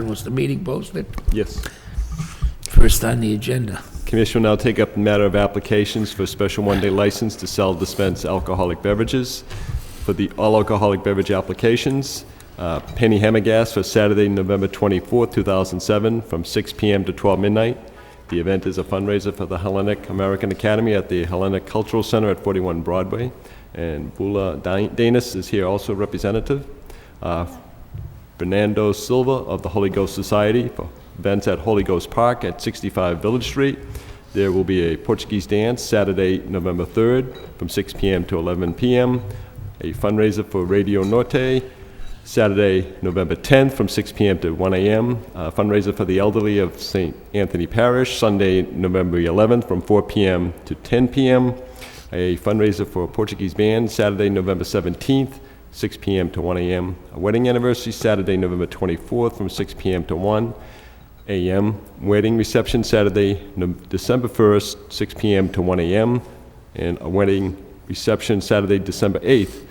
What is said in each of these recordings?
Was the meeting posted? Yes. First on the agenda. Commission will now take up the matter of applications for a special one-day license to sell, dispense alcoholic beverages. For the all alcoholic beverage applications, Penny Hammergas for Saturday, November 24th, 2007, from 6 p.m. to 12 midnight. The event is a fundraiser for the Hellenic American Academy at the Hellenic Cultural Center at 41 Broadway. And Bula Danis is here also representative. Fernando Silva of the Holy Ghost Society for events at Holy Ghost Park at 65 Village Street. There will be a Portuguese dance Saturday, November 3rd from 6 p.m. to 11 p.m. A fundraiser for Radio Norte Saturday, November 10th from 6 p.m. to 1 a.m. A fundraiser for the elderly of St. Anthony Parish Sunday, November 11th from 4 p.m. to 10 p.m. A fundraiser for a Portuguese band Saturday, November 17th, 6 p.m. to 1 a.m. A wedding anniversary Saturday, November 24th from 6 p.m. to 1 a.m. Wedding reception Saturday, December 1st, 6 p.m. to 1 a.m. And a wedding reception Saturday, December 8th,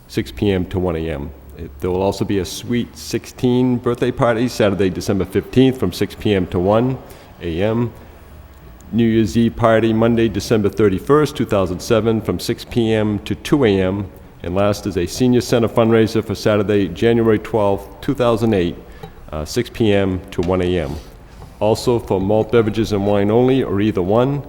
6 p.m. to 1 a.m. There will also be a Sweet 16 birthday party Saturday, December 15th from 6 p.m. to 1 a.m. New Year's Eve party Monday, December 31st, 2007 from 6 p.m. to 2 a.m. And last is a senior center fundraiser for Saturday, January 12th, 2008, 6 p.m. to 1 a.m. Also for malt beverages and wine only, or either one,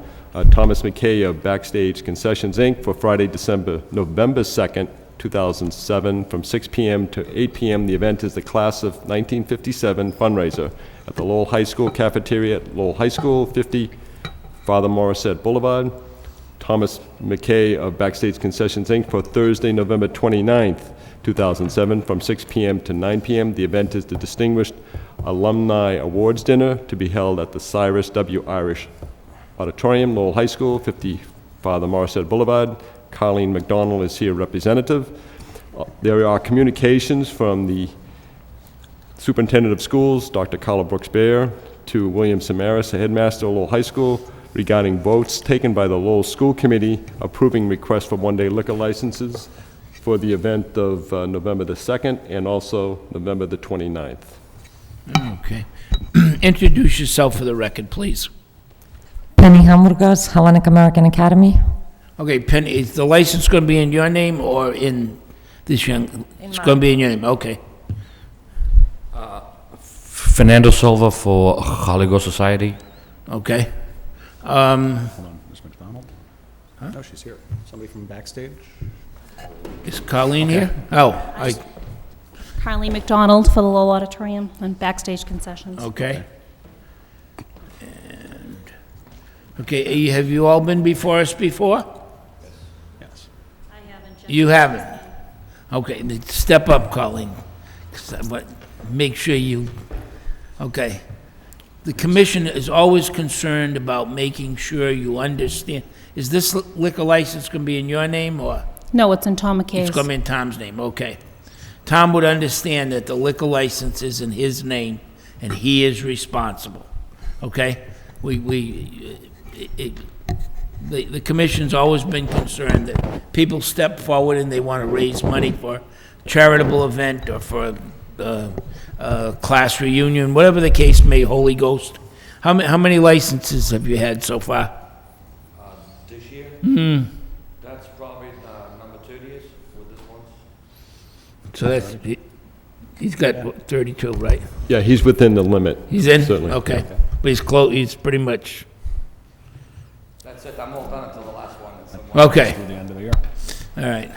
Thomas McKay of Backstage Concessions, Inc. for Friday, November 2nd, 2007 from 6 p.m. to 8 p.m. The event is the Class of 1957 fundraiser at the Lowell High School cafeteria at Lowell High School, 50 Father Morissette Boulevard. Thomas McKay of Backstage Concessions, Inc. for Thursday, November 29th, 2007 from 6 p.m. to 9 p.m. The event is the Distinguished Alumni Awards Dinner to be held at the Cyrus W. Irish Auditorium, Lowell High School, 50 Father Morissette Boulevard. Colleen McDonald is here representative. There are communications from the Superintendent of Schools, Dr. Carla Brooks-Bear, to William Samaras, the headmaster of Lowell High School, regarding votes taken by the Lowell School Committee approving requests for one-day liquor licenses for the event of November the 2nd and also November the 29th. Okay. Introduce yourself for the record, please. Penny Hamburgers, Hellenic American Academy. Okay, Penny, is the license going to be in your name or in this young? It's going to be in your name, okay. Fernando Silva for Holy Ghost Society. Okay. Hold on, Ms. McDonald? No, she's here. Somebody from Backstage? Is Colleen here? Oh, Carly McDonald for the Lowell Auditorium and Backstage Concessions. okay. And, okay, have you all been before us before? Yes. I haven't. You haven't? Okay, then step up, Colleen. But make sure you, okay. The commission is always concerned about making sure you understand. Is this liquor license going to be in your name or? No, it's in Tom McKay's. It's going to be in Tom's name, okay. Tom would understand that the liquor license is in his name and he is responsible, okay? The commission's always been concerned that people step forward and they want to raise money for a charitable event or for a class reunion, whatever the case may, Holy Ghost. How many licenses have you had so far? This year? That's probably number 30th with this one. So that's, he's got what, 32, right? Yeah, he's within the limit. He's in? Certainly. Okay. But he's close, he's pretty much, That's it, I'm all done until the last one. okay, Through the end of the year. all right.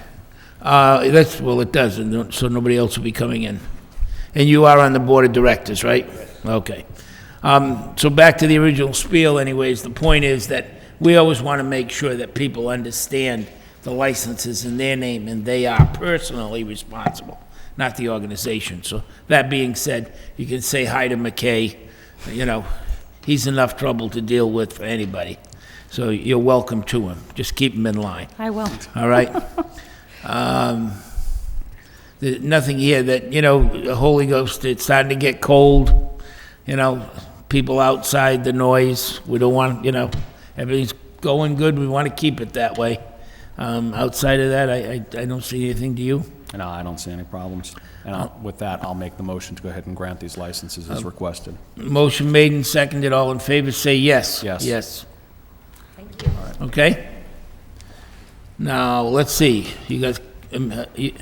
Well, it does, and so nobody else will be coming in. And you are on the board of directors, right? Okay. So back to the original spiel anyways, the point is that we always want to make sure that people understand the licenses in their name and they are personally responsible, not the organization. So that being said, you can say hi to McKay. You know, he's enough trouble to deal with for anybody. So you're welcome to him. Just keep him in line. I will. All right? There's nothing here that, you know, the Holy Ghost, it's starting to get cold, you know, people outside, the noise, we don't want, you know, everything's going good, we want to keep it that way. Outside of that, I don't see anything. Do you? No, I don't see any problems. And with that, I'll make the motion to go ahead and grant these licenses as requested. Motion made and seconded. All in favor, say yes. Yes. Yes. Okay? Now, let's see. You guys, We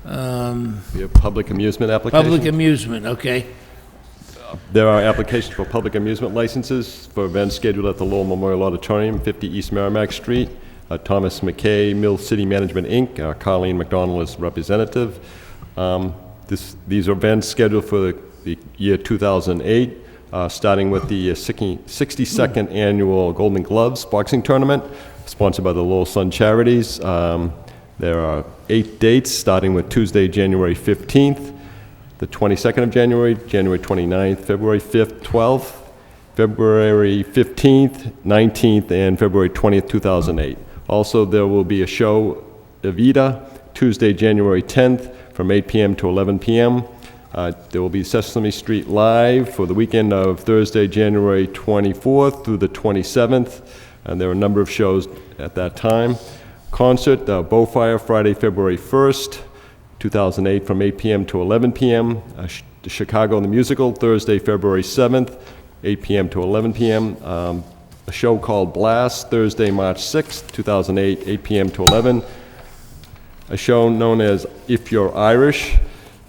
have public amusement applications. public amusement, okay. There are applications for public amusement licenses for events scheduled at the Lowell Memorial Auditorium, 50 East Merrimack Street. Thomas McKay, Mill City Management, Inc., Colleen McDonald is representative. These are events scheduled for the year 2008, starting with the 62nd Annual Golden Gloves Boxing Tournament, sponsored by the Lowell Sun Charities. There are 8 dates, starting with Tuesday, January 15th, the 22nd of January, January 29th, February 5th, 12th, February 15th, 19th, and February 20th, 2008. Also, there will be a show, Evita, Tuesday, January 10th, from 8 p.m. to 11 p.m. There will be Sesame Street Live for the weekend of Thursday, January 24th through the 27th, and there are a number of shows at that time. Concert, Bowfire, Friday, February 1st, 2008, from 8 p.m. to 11 p.m. The Chicago the Musical, Thursday, February 7th, 8 p.m. to 11 p.m. A show called Blast, Thursday, March 6th, 2008, 8 p.m. to 11. A show known as If You're Irish,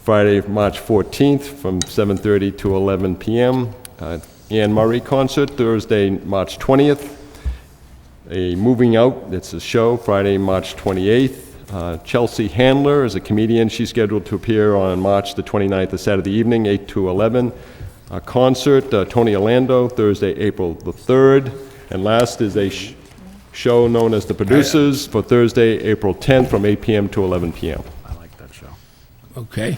Friday, March 14th, from 7:30 to 11 p.m. Anne Murray concert, Thursday, March 20th. A Moving Out, it's a show, Friday, March 28th. Chelsea Handler is a comedian. She's scheduled to appear on March the 29th, a Saturday evening, 8 to 11. A concert, Tony Orlando, Thursday, April the 3rd. And last is a show known as The Producers for Thursday, April 10th, from 8 p.m. to 11 p.m. I like that show. Okay.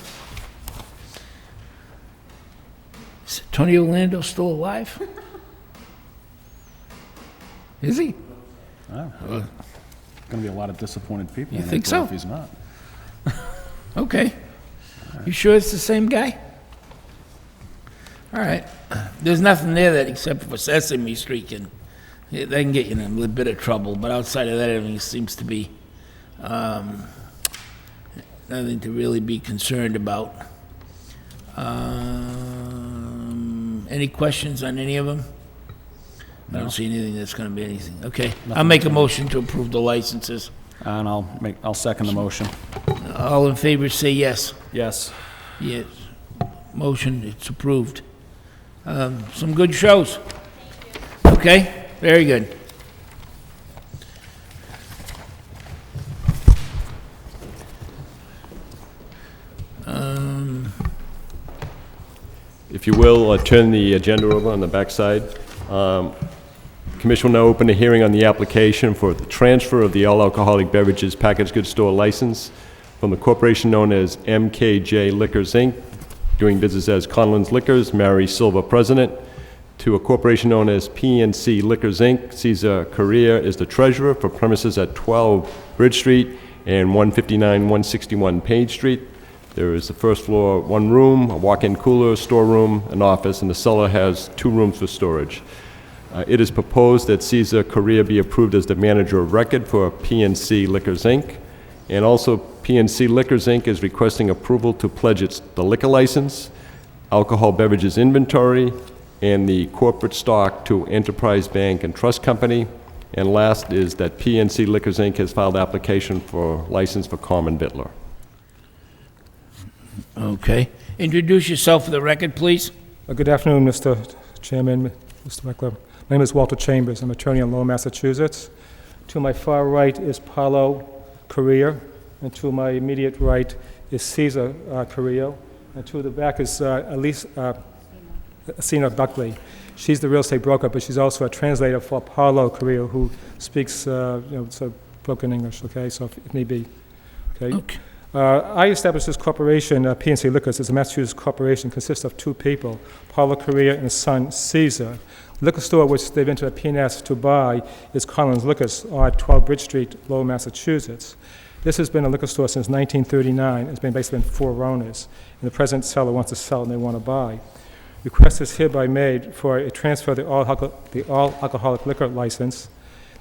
Is Tony Orlando still alive? Is he? Going to be a lot of disappointed people. You in think April so? If he's not. Okay. You sure it's the same guy? All right. There's nothing there that, except for Sesame Street, they can get you in a little bit of trouble, but outside of that, everything seems to be nothing to really be concerned about. Any questions on any of them? I don't see anything that's going to be anything. Okay. I'll make a motion to approve the licenses. And I'll second the motion. All in favor, say yes. Yes. Yes. Motion, it's approved. Some good shows. Okay, very good. If you will, turn the agenda over on the backside. Commission will now open a hearing on the application for the transfer of the all-alcoholic beverages packaged goods store license from the corporation known as MKJ Liquors, Inc., doing business as Conlon's Liquors, Mary Silva, president, to a corporation known as PNC Liquors, Inc. Caesar Correa is the treasurer for premises at 12 Bridge Street and 159-161 Page Street. There is the first floor, one room, a walk-in cooler, storeroom, an office, and the cellar has 2 rooms for storage. It is proposed that Caesar Correa be approved as the manager of record for PNC Liquors, Inc. And also, PNC Liquors, Inc. is requesting approval to pledge the liquor license, alcohol beverages inventory, and the corporate stock to Enterprise Bank and Trust Company. And last is that PNC Liquors, Inc. has filed application for license for common vittler. Okay. Introduce yourself for the record, please. Good afternoon, Mr. Chairman, Mr. McLeod. My name is Walter Chambers. I'm attorney in Lowell, Massachusetts. To my far right is Paulo Correa, and to my immediate right is Caesar Correa, and to the back is Elise Sina Buckley. She's the real estate broker, but she's also a translator for Paulo Correa, who speaks so broken English, okay, so if need be. Okay. I established this corporation, PNC Liquors, as a Massachusetts corporation, consists of 2 people, Paulo Correa and his son, Caesar. The liquor store which they've entered a PNS to buy is Conlon's Liquors on 12 Bridge Street, Lowell, Massachusetts. This has been a liquor store since 1939. It's been basically been 4 owners, and the present seller wants to sell and they want to buy. Request is hereby made for a transfer of the all-alcoholic liquor license,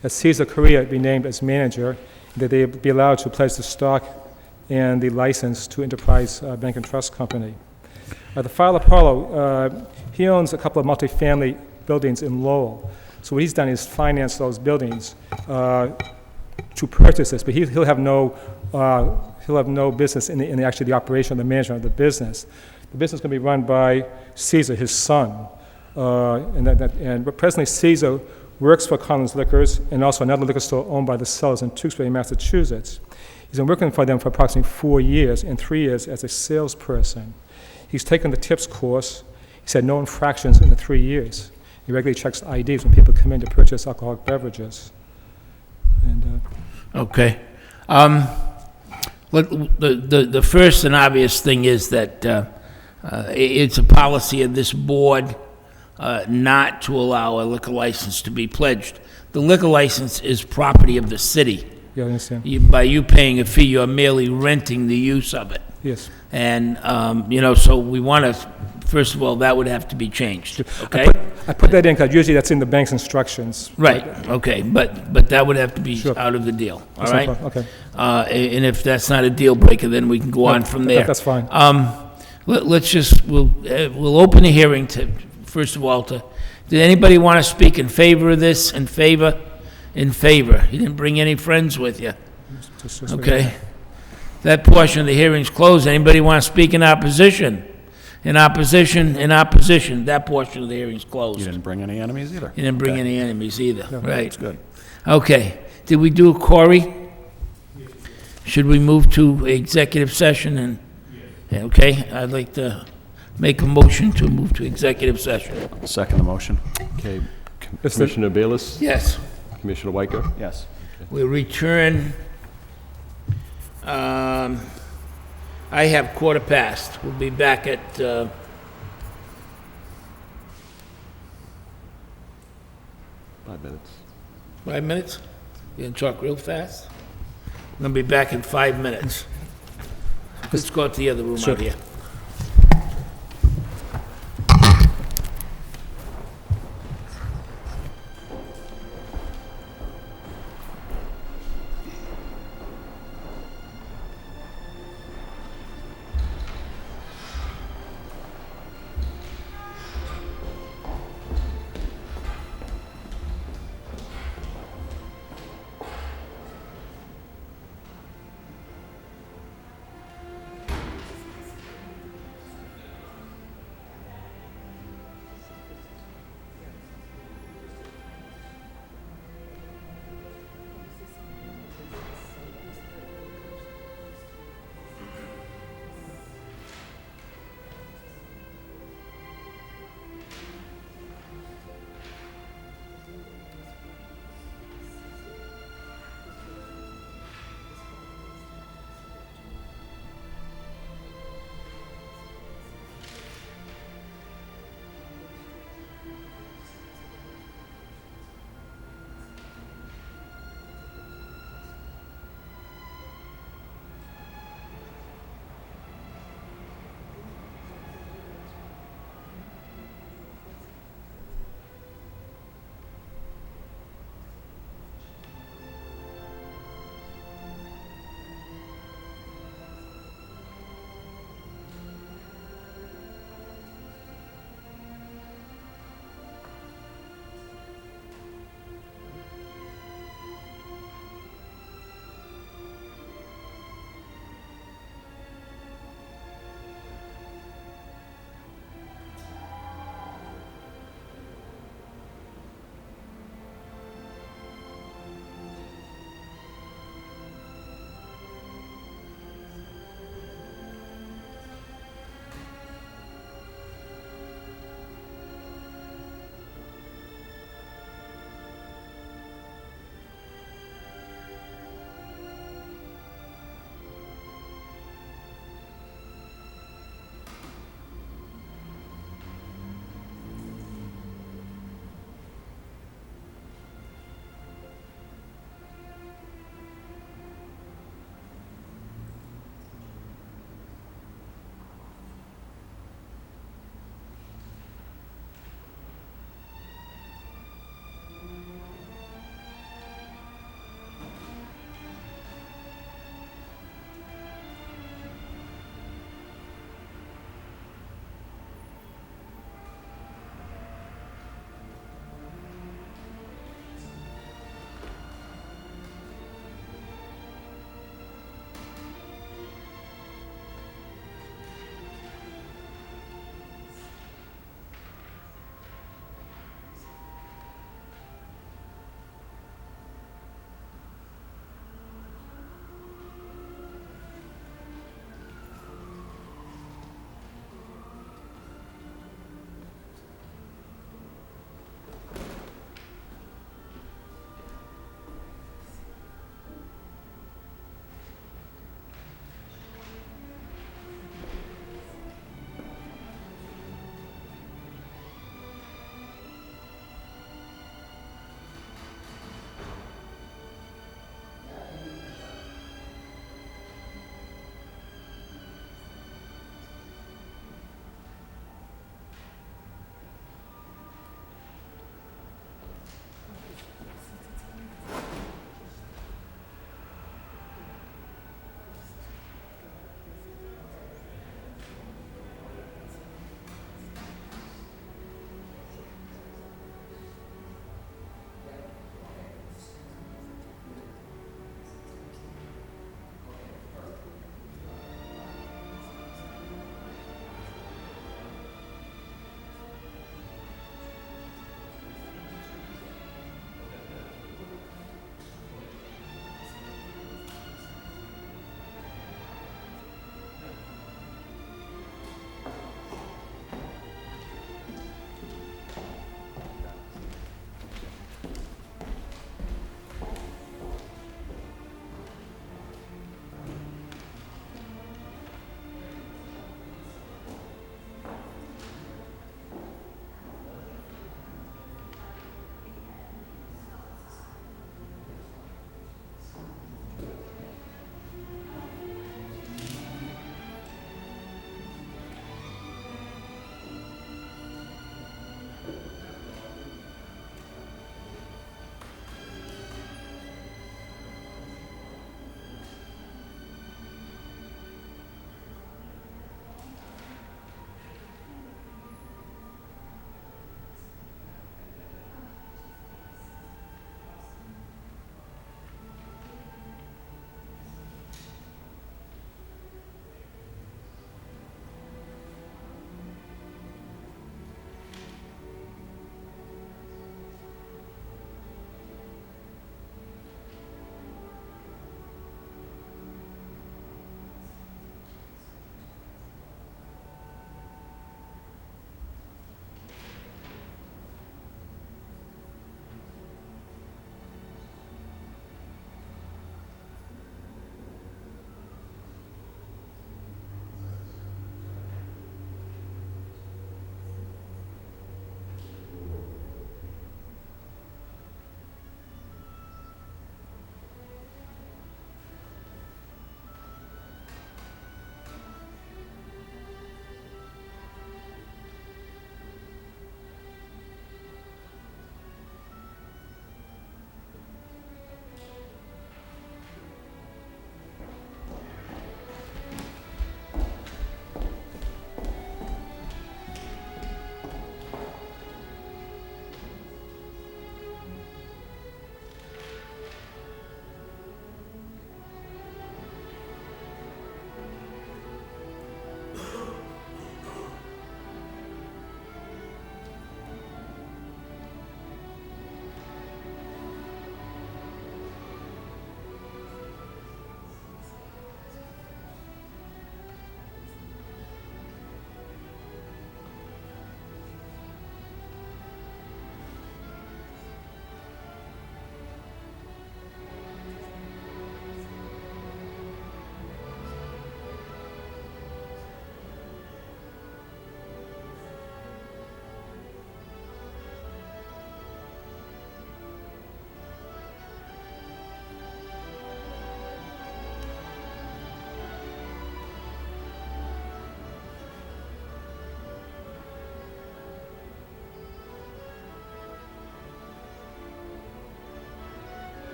that Caesar Correa be named as manager, and that they be allowed to pledge the stock and the license to Enterprise Bank and Trust Company. The Father Paulo, he owns a couple of multifamily buildings in Lowell. So what he's done is finance those buildings to purchase this, but he'll have no business in actually the operation or the management of the business. The business is going to be run by Caesar, his son, and presently Caesar works for Collins Liquors and also another liquor store owned by the sellers in Tewksbury, Massachusetts. He's been working for them for approximately 4 years, and 3 years as a salesperson. He's taken the TIPS course. He's had no infractions in the 3 years. He regularly checks IDs when people come in to purchase alcoholic beverages. And Okay. The first and obvious thing is that it's a policy of this board not to allow a liquor license to be pledged. The liquor license is property of the city. yeah, I understand. By you paying a fee, you're merely renting the use of it. Yes. And, so we want to, first of all, that would have to be changed, okay? I put that in because usually that's in the bank's instructions. Right, okay, but that would have to be Sure. out of the deal, all That's no right? problem. Okay. And if that's not a deal breaker, then we can go on from there. That's fine. Let's just, we'll open the hearing to, first of all, did anybody want to speak in favor of this? In favor? In favor. You didn't bring any friends with you, Just okay? That portion of the hearing's closed. Anybody want to speak in opposition? In opposition, in opposition. That portion of the hearing's closed. You didn't bring any enemies either? You didn't bring Okay. any enemies either, right? That's good. Okay. Did we do a Corey? Should we move to executive session and? Okay, I'd like to make a motion to move to executive session. Second the motion? Okay, Is there- Commissioner Bayless, Yes. Commissioner Weicker, Yes. We'll return, I have 1:15. We'll be back at, 5 minutes. 5 minutes? You gonna talk real fast? I'm gonna be back in 5 minutes. Let's go out to the other room Sure. out here.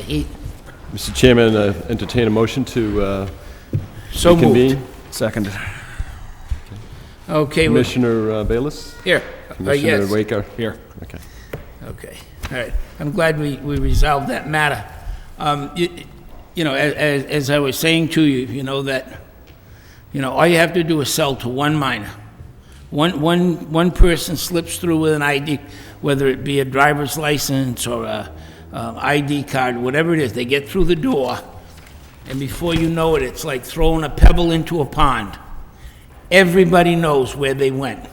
Mr. Chairman, entertain a motion to So moved. reconvene. Seconded. Okay, well, Commissioner Bayless? here. Commissioner Yes. Waker? Here. Okay. Okay, all right. I'm glad we resolved that matter. You know, as I was saying to you, you know, that, you know, all you have to do is sell to one minor. One person slips through with an ID, whether it be a driver's license or a ID card, whatever it is, they get through the door, and before you know it, it's like throwing a pebble into a pond. Everybody knows where they went.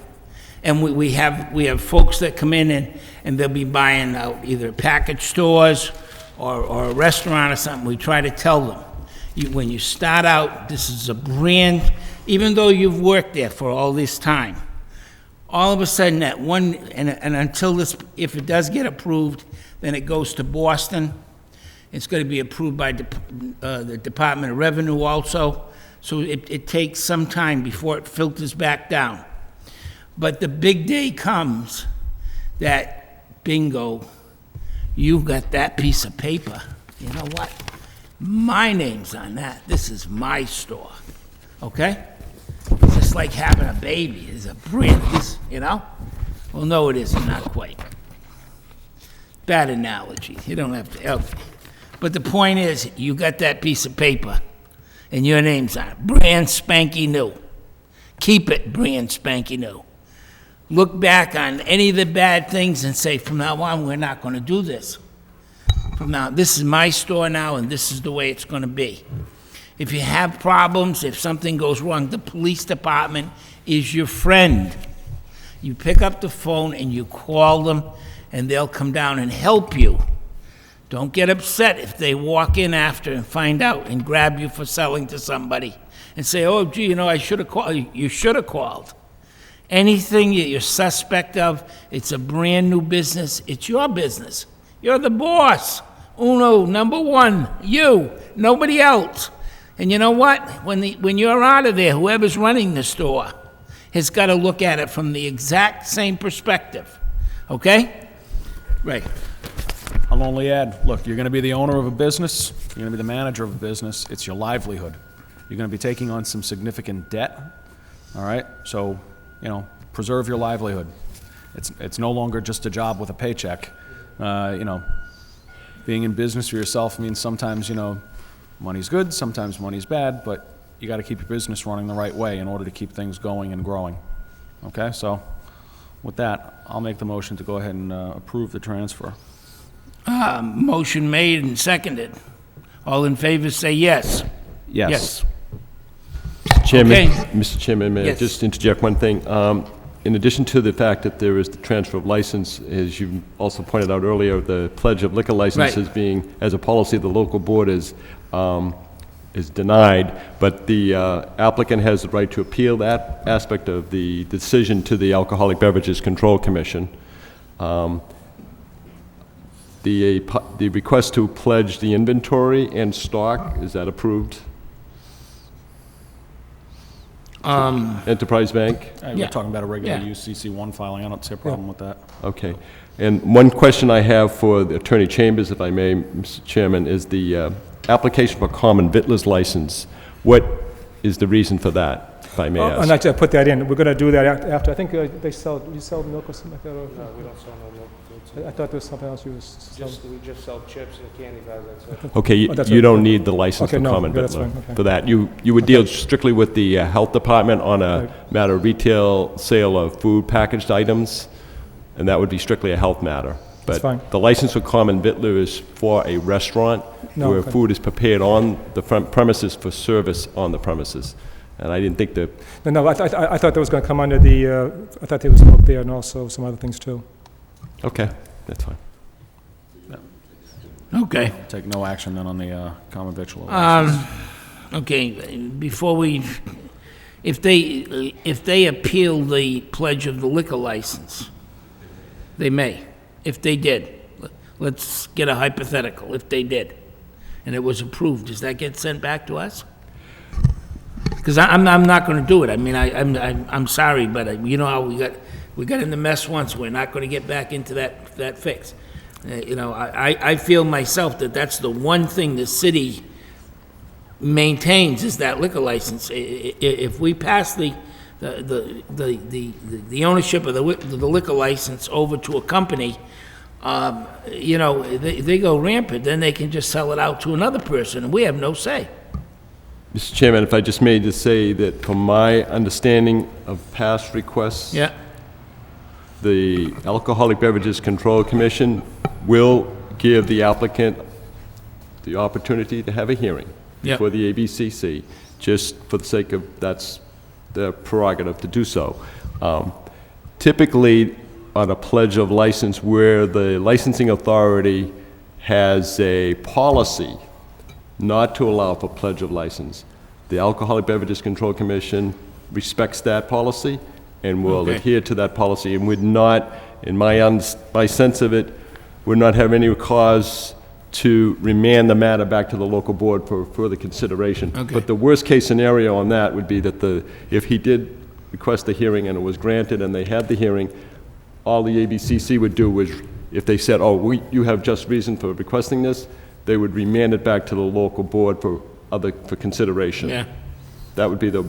And we have folks that come in and they'll be buying out either package stores or a restaurant or something. We try to tell them, when you start out, this is a brand, even though you've worked there for all this time, all of a sudden that one, and until this, if it does get approved, then it goes to Boston. It's going to be approved by the Department of Revenue also. So it takes some time before it filters back down. But the big day comes that, bingo, you've got that piece of paper. You know what? My name's on that. This is my store. Okay? It's just like having a baby. It's a brand, you know? Well, no, it isn't. Not quite. Bad analogy. You don't have to. Okay. But the point is, you got that piece of paper, and your name's on it. Brand spanky new. Keep it brand spanky new. Look back on any of the bad things and say, from now on, we're not going to do this. From now, this is my store now, and this is the way it's going to be. If you have problems, if something goes wrong, the police department is your friend. You pick up the phone and you call them, and they'll come down and help you. Don't get upset if they walk in after and find out and grab you for selling to somebody and say, oh, gee, you know, I should have called. You should have called. Anything that you're suspect of, it's a brand new business. It's your business. You're the boss. Uno, number one, you, nobody else. And you know what? When you're out of there, whoever's running the store has got to look at it from the exact same perspective. Okay? Right. I'll only add, look, you're going to be the owner of a business, you're going to be the manager of a business, it's your livelihood. You're going to be taking on some significant debt, all right? So, you know, preserve your livelihood. It's no longer just a job with a paycheck. You know, being in business for yourself means sometimes, you know, money's good, sometimes money's bad, but you got to keep your business running the right way in order to keep things going and growing. Okay, so with that, I'll make the motion to go ahead and approve the transfer. Motion made and seconded. All in favor, say yes. Yes. Chairman, Okay. Mr. Chairman, may I Yes. just interject one thing? In addition to the fact that there is the transfer of license, as you also pointed out earlier, the pledge of liquor licenses Right. being, as a policy, the local board is denied, but the applicant has the right to appeal that aspect of the decision to the Alcoholic Beverages Control Commission. The request to pledge the inventory and stock, is that approved? Enterprise Bank? We're Yeah. talking about a regular Yeah. UCC1 filing, I don't see a problem with that. Okay. And one question I have for the Attorney Chambers, if I may, Mr. Chairman, is the application for common vittler's license. What is the reason for that, if I may And ask? actually, I put that in. We're going to do that after. I think they sell, you sell milk or something like that? Or- No, we don't sell no milk. I thought there was something else you was selling. We just sell chips and candy bars, that's it. Okay, Oh, that's you right. don't need the license Okay, for no, common yeah, that's vittler fine, okay. for that. You would deal strictly with the Health Department on a Right. matter of retail sale of food packaged items, and that would be strictly a health matter. That's fine. But the license for common vittler is for a restaurant No, where okay. food is prepared on the front premises for service on the premises. And I didn't think that, No, I thought that was going to come under the, I thought there was milk there and also some other things too. okay, that's fine. Okay. Take no action then on the common victual license. Okay, before we, if they appeal the pledge of the liquor license, they may. If they did, let's get a hypothetical, if they did, and it was approved, does that get sent back to us? Because I'm not going to do it. I mean, I'm sorry, but you know how we got in the mess once. We're not going to get back into that fix. You know, I feel myself that that's the one thing the city maintains is that liquor license. If we pass the ownership of the liquor license over to a company, you know, they go rampant, then they can just sell it out to another person, and we have no say. Mr. Chairman, if I just may just say that from my understanding of past requests, Yeah, the Alcoholic Beverages Control Commission will give the applicant the opportunity to have a hearing Yep. before the ABCC, just for the sake of, that's their prerogative to do so. Typically, on a pledge of license where the licensing authority has a policy not to allow for pledge of license, the Alcoholic Beverages Control Commission respects that policy and will Okay. adhere to that policy, and would not, in my sense of it, would not have any cause to remand the matter back to the local board for further consideration. Okay. But the worst-case scenario on that would be that if he did request a hearing and it was granted and they had the hearing, all the ABCC would do was, if they said, oh, you have just reason for requesting this, they would remand it back to the local board for consideration. yeah, That would be the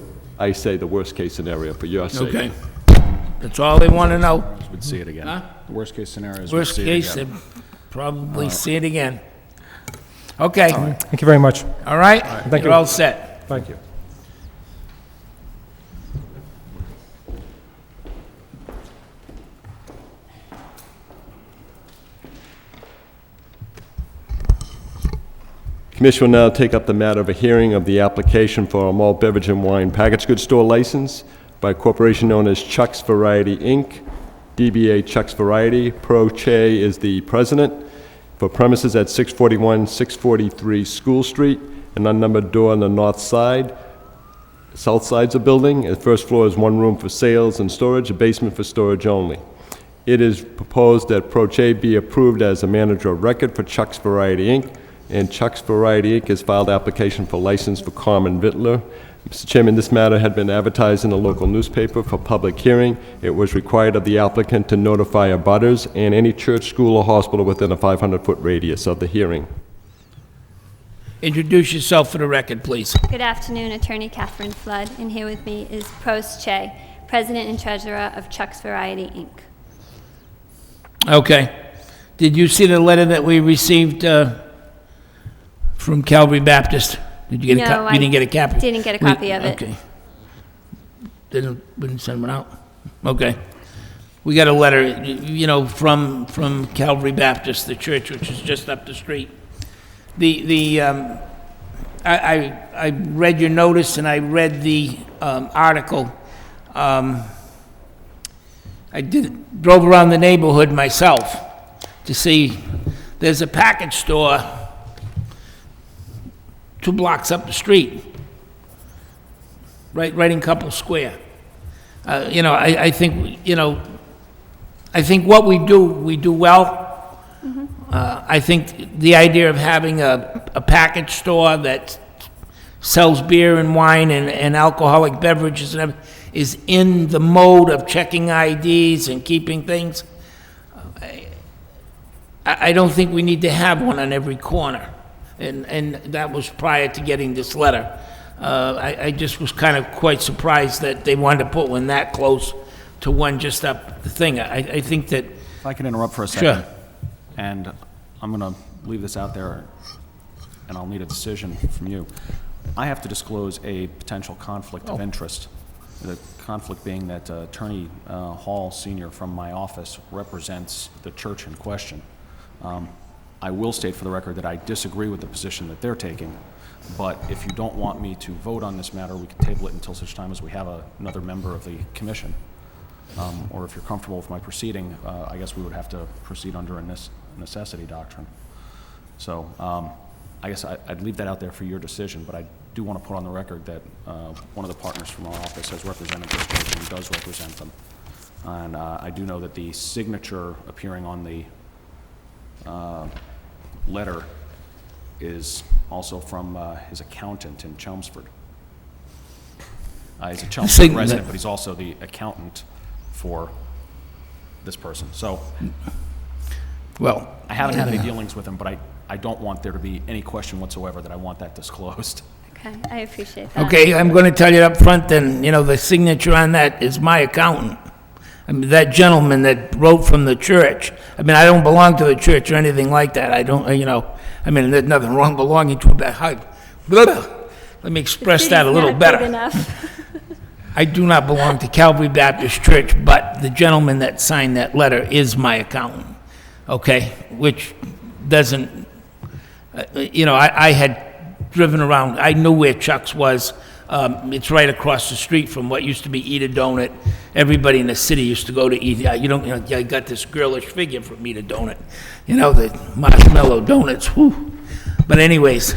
worst-case scenario for your sake. okay. That's all they want to know. We'd see it again. Huh? The worst-case scenario is we'd Worst see it case, again. they'd probably see it again. Okay, Thank you very much. all right? Thank You're you. all set. Thank you. Commission will now take up the matter of a hearing of the application for a malt beverage and wine packaged goods store license by a corporation known as Chuck's Variety, Inc., DBA Chuck's Variety. Pro Che is the president, for premises at 641, 643 School Street, an unnumbered door on the north side, south sides of building. The first floor is one room for sales and storage, a basement for storage only. It is proposed that Pro Che be approved as a manager of record for Chuck's Variety, Inc., and Chuck's Variety, Inc. has filed application for license for common victualler. Mr. Chairman, this matter had been advertised in a local newspaper for public hearing. It was required of the applicant to notify abutters and any church, school, or hospital within a 500-foot radius of the hearing. Introduce yourself for the record, please. Good afternoon, Attorney Catherine Flood, and here with me is Prost Che, President and Treasurer of Chuck's Variety, Inc. Okay. Did you see the letter that we received from Calvary Baptist? Did you get No, you didn't get a copy? didn't get a copy of it. Okay. Didn't send one out? Okay. We got a letter, you know, from Calvary Baptist, the church, which is just up the street. I read your notice and I read the article. I drove around the neighborhood myself to see, there's a package store 2 blocks up the street, right in Couple Square. You know, I think, you know, I think what we do well. I think the idea of having a package store that sells beer and wine and alcoholic beverages and everything is in the mode of checking IDs and keeping things. I don't think we need to have one on every corner. And that was prior to getting this letter. I just was kind of quite surprised that they wanted to put one that close to one just up the thing. I think that... If I can interrupt for a second. Sure. And I'm going to leave this out there, and I'll need a decision from you. I have to disclose a potential conflict of interest. The conflict being that Attorney Hall Sr. from my office represents the church in question. I will state for the record that I disagree with the position that they're taking, but if you don't want me to vote on this matter, we can table it until such time as we have another member of the commission. Or if you're comfortable with my proceeding, I guess we would have to proceed under a necessity doctrine. So I guess I'd leave that out there for your decision, but I do want to put on the record that one of the partners from our office has represented this church and does represent them. And I do know that the signature appearing on the letter is also from his accountant in Chelmsford. He's a Chelmsford resident, but he's also the accountant for this person. So Well, I haven't had any dealings with him, but I don't want there to be any question whatsoever that I want that disclosed. Okay, I appreciate that. okay, I'm going to tell you up front then, the signature on that is my accountant. I mean, that gentleman that wrote from the church, I mean, I don't belong to the church or anything like that. I don't, I mean, there's nothing wrong belonging to a, let me express that a little City's not big better. enough. I do not belong to Calvary Baptist Church, but the gentleman that signed that letter is my accountant, okay? Which doesn't, I had driven around, I knew where Chuck's was. It's right across the street from what used to be Eat a Donut. Everybody in the city used to go to eat. I got this girlish figure from Eat a Donut. The marshmallow donuts, whew. But anyways,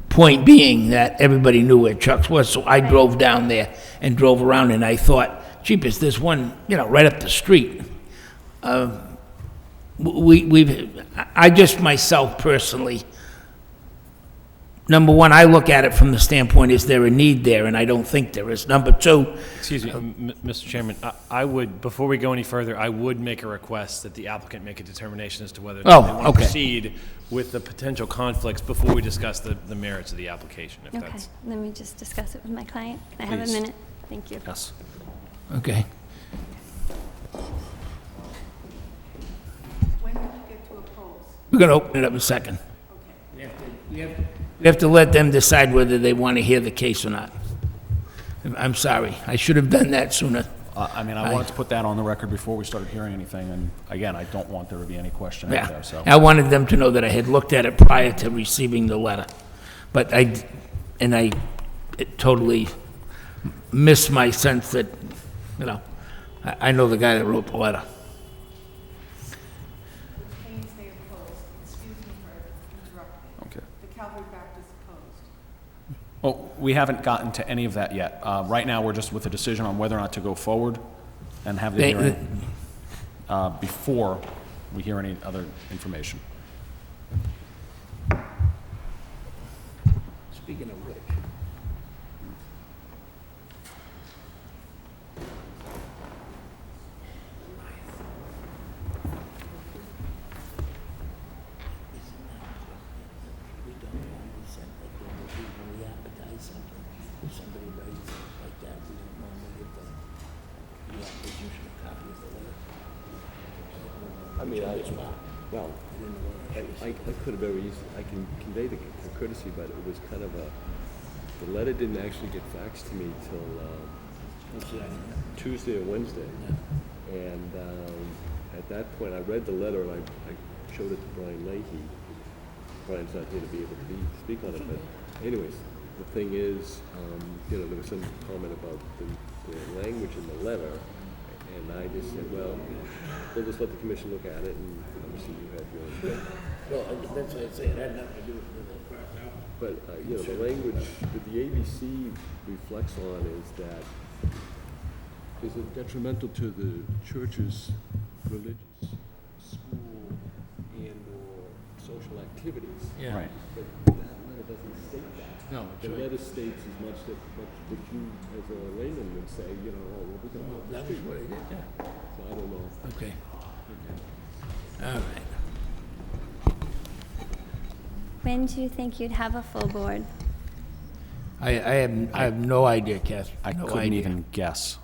point being that everybody knew where Chuck's was, so I drove down there and drove around, and I thought, jeepers, there's one, right up the street. I just myself personally, number one, I look at it from the standpoint, is there a need there? And I don't think there is. Number two. Excuse me, Mr. Chairman, I would, before we go any further, I would make a request that the applicant make a determination as to whether they want to proceed with the potential conflicts before we discuss the merits of the application, if Okay, that's... let me just discuss it with my client. Can I have a Please. minute? Thank you. Yes. Okay. We're going to open it up in a second. We have to let them decide whether they want to hear the case or not. I'm sorry. I should have done that sooner. I mean, I wanted to put that on the record before we started hearing anything, and again, I don't want there to be any question out there, so. I wanted them to know that I had looked at it prior to receiving the letter. But I totally missed my sense that, I know the guy that wrote the letter. Okay. The Calvary Baptist opposed. Well, we haven't gotten to any of that yet. Right now, we're just with a decision on whether or not to go forward and have the hearing before we hear any other information. Speaking of which. I mean, I could have very easily, I can convey the courtesy, but it was kind of the letter didn't actually get faxed to me till Tuesday or Wednesday. And at that point, I read the letter and I showed it to Brian Leahy. Brian's not here to be able to speak on it, but anyways, the thing is, there was some comment about the language in the letter, and I just said, well, we'll just let the commission look at it, and obviously you had your own. Well, that's what I say, it had nothing to do with the process. But, the language that the ABC reflects on is that is it detrimental to the church's religious, school, and/or social activities? Yeah. Right. But that letter doesn't state that. No, The letter states as much that what you, as a layman, would say, well, we're going to... that was what I did, yeah. So I don't know. Okay. All right. When do you think you'd have a full board? I have no idea, Kath. I No couldn't idea. even guess.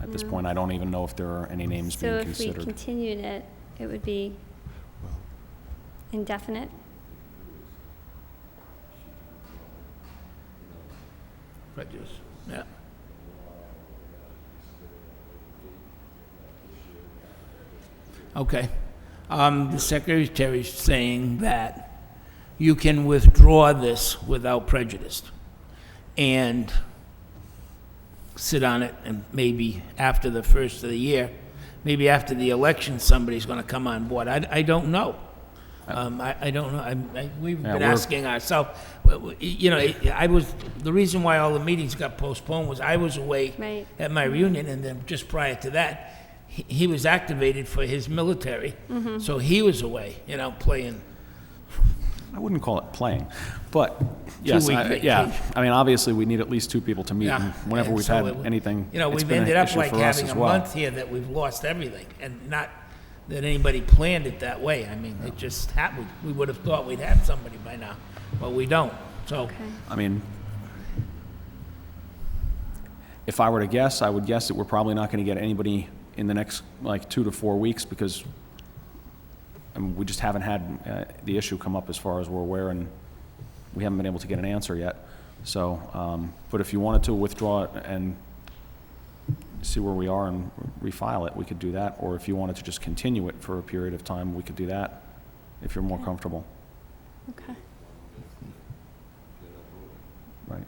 At this point, I don't even know if there are any names So being if we considered. continued it, it would be indefinite? Prejudice, yeah. Okay. The secretary's saying that you can withdraw this without prejudice and sit on it, and maybe after the first of the year, maybe after the election, somebody's going to come on board. I don't know. I don't know. We've been asking ourselves. The reason why all the meetings got postponed was I was away at my reunion, and then just prior to that, he was activated for his military, so he was away, playing. I wouldn't call it playing, but yes, Two-week yeah. vacation. I mean, obviously, we need at least two people to meet, Yeah, and whenever and we've so had it- anything, it's we've been an ended up issue like for us having as a well. month here that we've lost everything, and not that anybody planned it that way. I mean, it just happened. We would have thought we'd have somebody by now, but we don't, so. I mean, if I were to guess, I would guess that we're probably not going to get anybody in the next, like, 2 to 4 weeks, because we just haven't had the issue come up as far as we're aware, and we haven't been able to get an answer yet. So, but if you wanted to withdraw it and see where we are and refile it, we could do that. Or if you wanted to just continue it for a period of time, we could do that, if you're more comfortable. Okay. Right.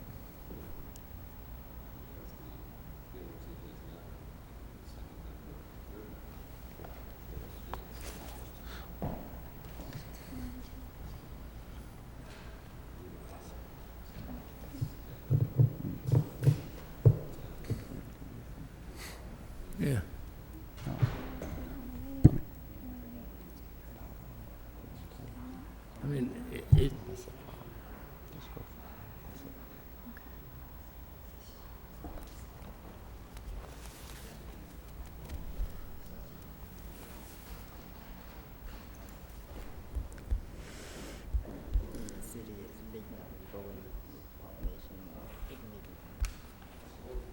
Yeah. I mean, it,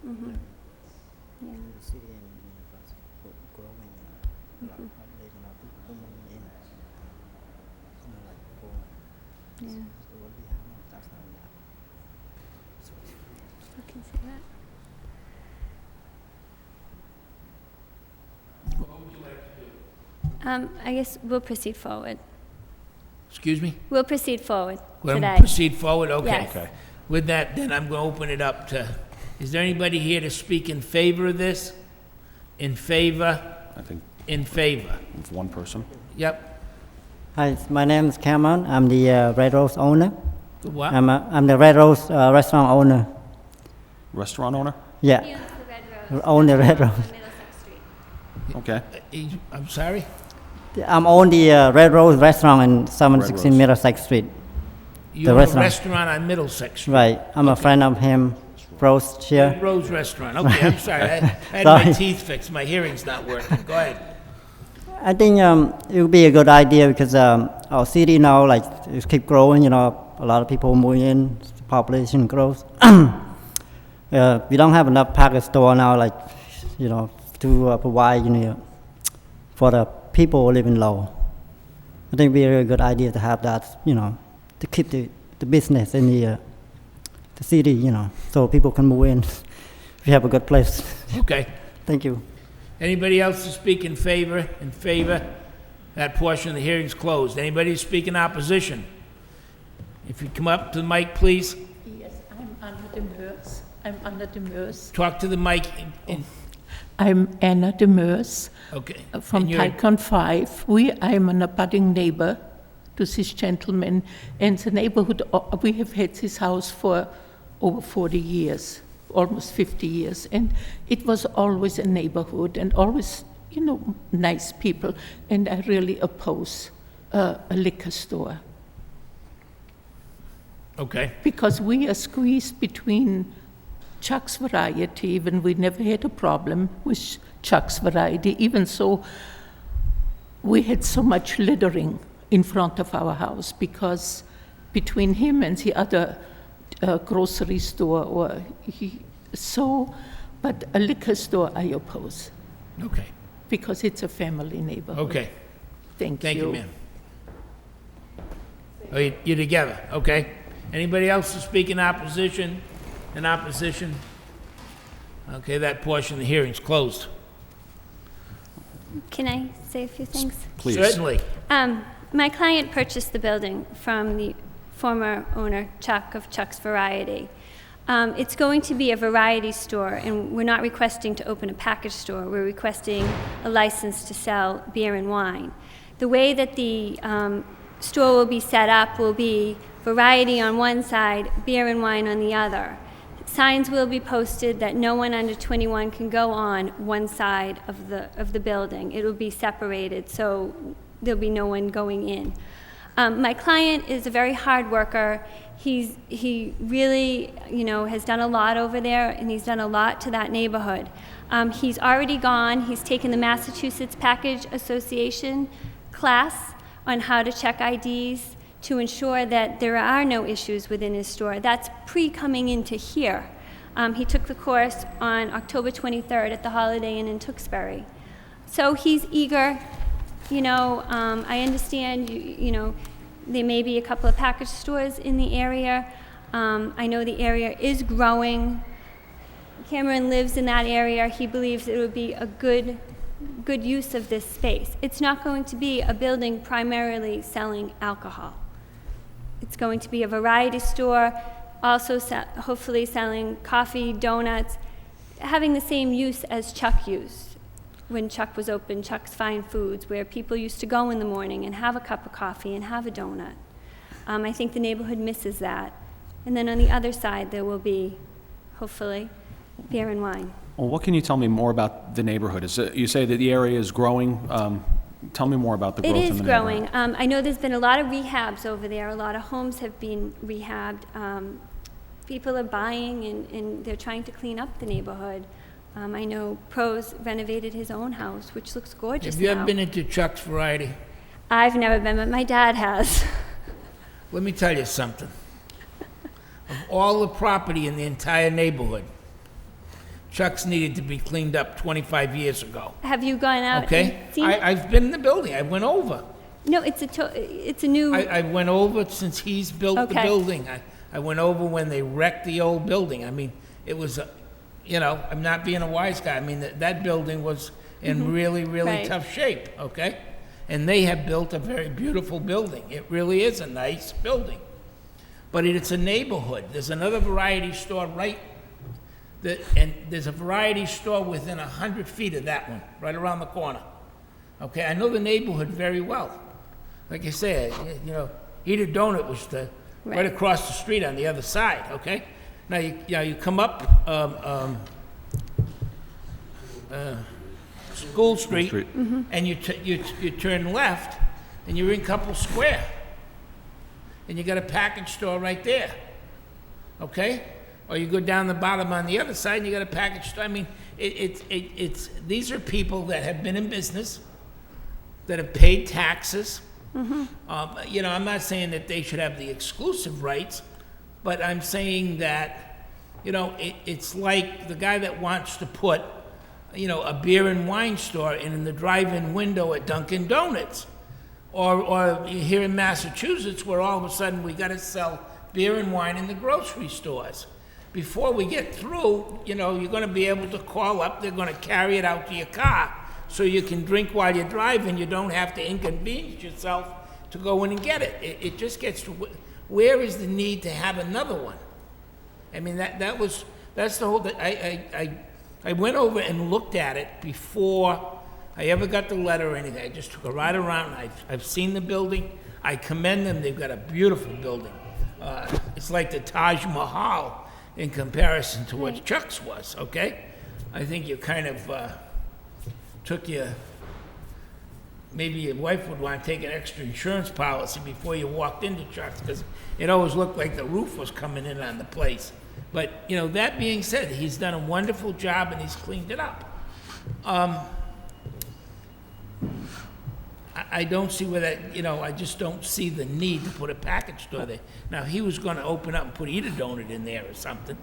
Mm-hmm. Yeah. Yeah. I can see that. I guess we'll proceed forward. excuse me? We'll proceed forward We'll today. proceed forward, okay. Yes. Okay. With that, then I'm going to open it up to, is there anybody here to speak in favor of this? In favor? I think In favor? with one person. Yep. Hi, my name is Cameron. I'm the Red Rose owner. The what? I'm the Red Rose restaurant owner. Restaurant owner? Yeah, He owns the Red Rose. own the Red on Rose. Middlesex Street. Okay. I'm sorry? I'm on the Red Rose restaurant in 716 Rose. Middlesex Street. You own a restaurant. restaurant on Middlesex Street? Right. I'm a friend of him, Rose here. Rose Restaurant, okay, I'm sorry. I had Sorry. my teeth fixed, my hearing's not working. Go ahead. I think it would be a good idea because our city now, like, it keep growing. You know, a lot of people moving in, the population grows. We don't have enough package store now, like, you know, to provide, you know, for the people who live in Lowell. I think it'd be a really good idea to have that, you know, to keep the business in the city, you know, so people can move in. We have a good place. Okay. Thank you. Anybody else to speak in favor? In favor? That portion of the hearing's closed. Anybody to speak in opposition? If you come up to the mic, please. Yes, I'm Anna Demers. I'm Anna Demers. Talk to the mic. I'm Anna Demers. Okay. From And you're- Tycon 5. I'm an abutting neighbor to this gentleman, and the neighborhood, we have had this house for over 40 years, almost 50 years, and it was always a neighborhood and always, you know, nice people, and I really oppose a liquor store. Okay. Because we are squeezed between Chuck's Variety, when we never had a problem with Chuck's Variety, even so we had so much littering in front of our house because between him and the other grocery store, but a liquor store I oppose. Okay. Because it's a family neighborhood. Okay. Thank you. Thank you, ma'am. Oh, you're together, okay. Anybody else to speak in opposition? In opposition? Okay, that portion of the hearing's closed. Can I say a few things? Please. Certainly. My client purchased the building from the former owner, Chuck, of Chuck's Variety. It's going to be a variety store, and we're not requesting to open a package store. We're requesting a license to sell beer and wine. The way that the store will be set up will be variety on one side, beer and wine on the other. Signs will be posted that no one under 21 can go on one side of the building. It will be separated, so there'll be no one going in. My client is a very hard worker. he really, has done a lot over there, and he's done a lot to that neighborhood. He's already gone. He's taken the Massachusetts Package Association class on how to check IDs to ensure that there are no issues within his store. That's pre-coming into here. He took the course on October 23rd at the Holiday Inn in Tewksbury. So he's eager. I understand, there may be a couple of package stores in the area. I know the area is growing. Cameron lives in that area. He believes it would be a good use of this space. It's not going to be a building primarily selling alcohol. It's going to be a variety store, also hopefully selling coffee, donuts, having the same use as Chuck used when Chuck was open, Chuck's Fine Foods, where people used to go in the morning and have a cup of coffee and have a donut. I think the neighborhood misses that. And then on the other side, there will be, hopefully, beer and wine. Well, what can you tell me more about the neighborhood? You say that the area is growing. Tell me more about the growth in the neighborhood. It is growing. I know there's been a lot of rehabs over there. A lot of homes have been rehabbed. People are buying, and they're trying to clean up the neighborhood. I know Pro's renovated his own house, which looks gorgeous now. Have you ever been into Chuck's Variety? I've never been, but my dad has. Let me tell you something. Of all the property in the entire neighborhood, Chuck's needed to be cleaned up 25 years ago. Have you gone out Okay? and seen it? I've been in the building. I went over. No, it's a new... I went over since he's built the Okay. building. I went over when they wrecked the old building. I mean, it was, I'm not being a wise guy. I mean, that building was in really, really Right. tough shape, okay? And they have built a very beautiful building. It really is a nice building. But it's a neighborhood. There's another variety store and there's a variety store within 100 feet of that one, right around the corner. Okay, I know the neighborhood very well. Like I said, Eat a Donut was right across the street on the other side, okay? Now, you come up School Street, and you turn left, and you're in Couple Square. And you got a package store right there, okay? Or you go down the bottom on the other side, and you got a package store. I mean, these are people that have been in business, that have paid taxes. I'm not saying that they should have the exclusive rights, but I'm saying that, it's like the guy that wants to put, a beer and wine store in the drive-in window at Dunkin' Donuts. Or here in Massachusetts, where all of a sudden we got to sell beer and wine in the grocery stores. Before we get through, you're going to be able to call up. They're going to carry it out to your car so you can drink while you're driving. You don't have to inconvenience yourself to go in and get it. It just gets to where is the need to have another one? I mean, that's the whole. I went over and looked at it before I ever got the letter or anything. I just took a ride around. I've seen the building. I commend them. They've got a beautiful building. It's like the Taj Mahal in comparison to what Chuck's was, okay? I think you kind of maybe your wife would want to take an extra insurance policy before you walked into Chuck's, because it always looked like the roof was coming in on the place. But, that being said, he's done a wonderful job and he's cleaned it up. I don't see where that, I just don't see the need to put a package store there. Now, he was going to open up and put Eat a Donut in there or something,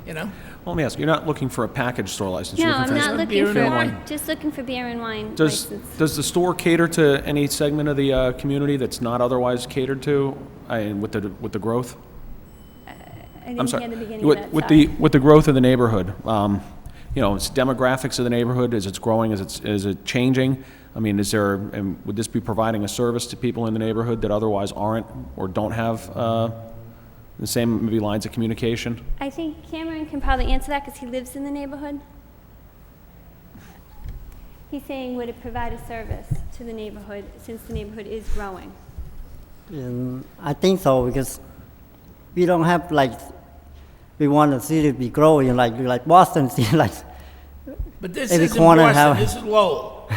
Well, let me ask, you're not looking for a package store license? No, you're I'm not looking beer for and wine. just looking for beer and wine Does the store cater to any segment of the community that's not otherwise catered to with the growth? I didn't hear the beginning of that. With the growth of the neighborhood, it's demographics of the neighborhood, as it's growing, is it changing? I mean, would this be providing a service to people in the neighborhood that otherwise aren't or don't have the same maybe lines of communication? I think Cameron can probably answer that because he lives in the neighborhood. He's saying, would it provide a service to the neighborhood since the neighborhood is growing? I think so, because we don't have we want the city to be growing like Boston city, But this every isn't corner Boston, this is Lowell.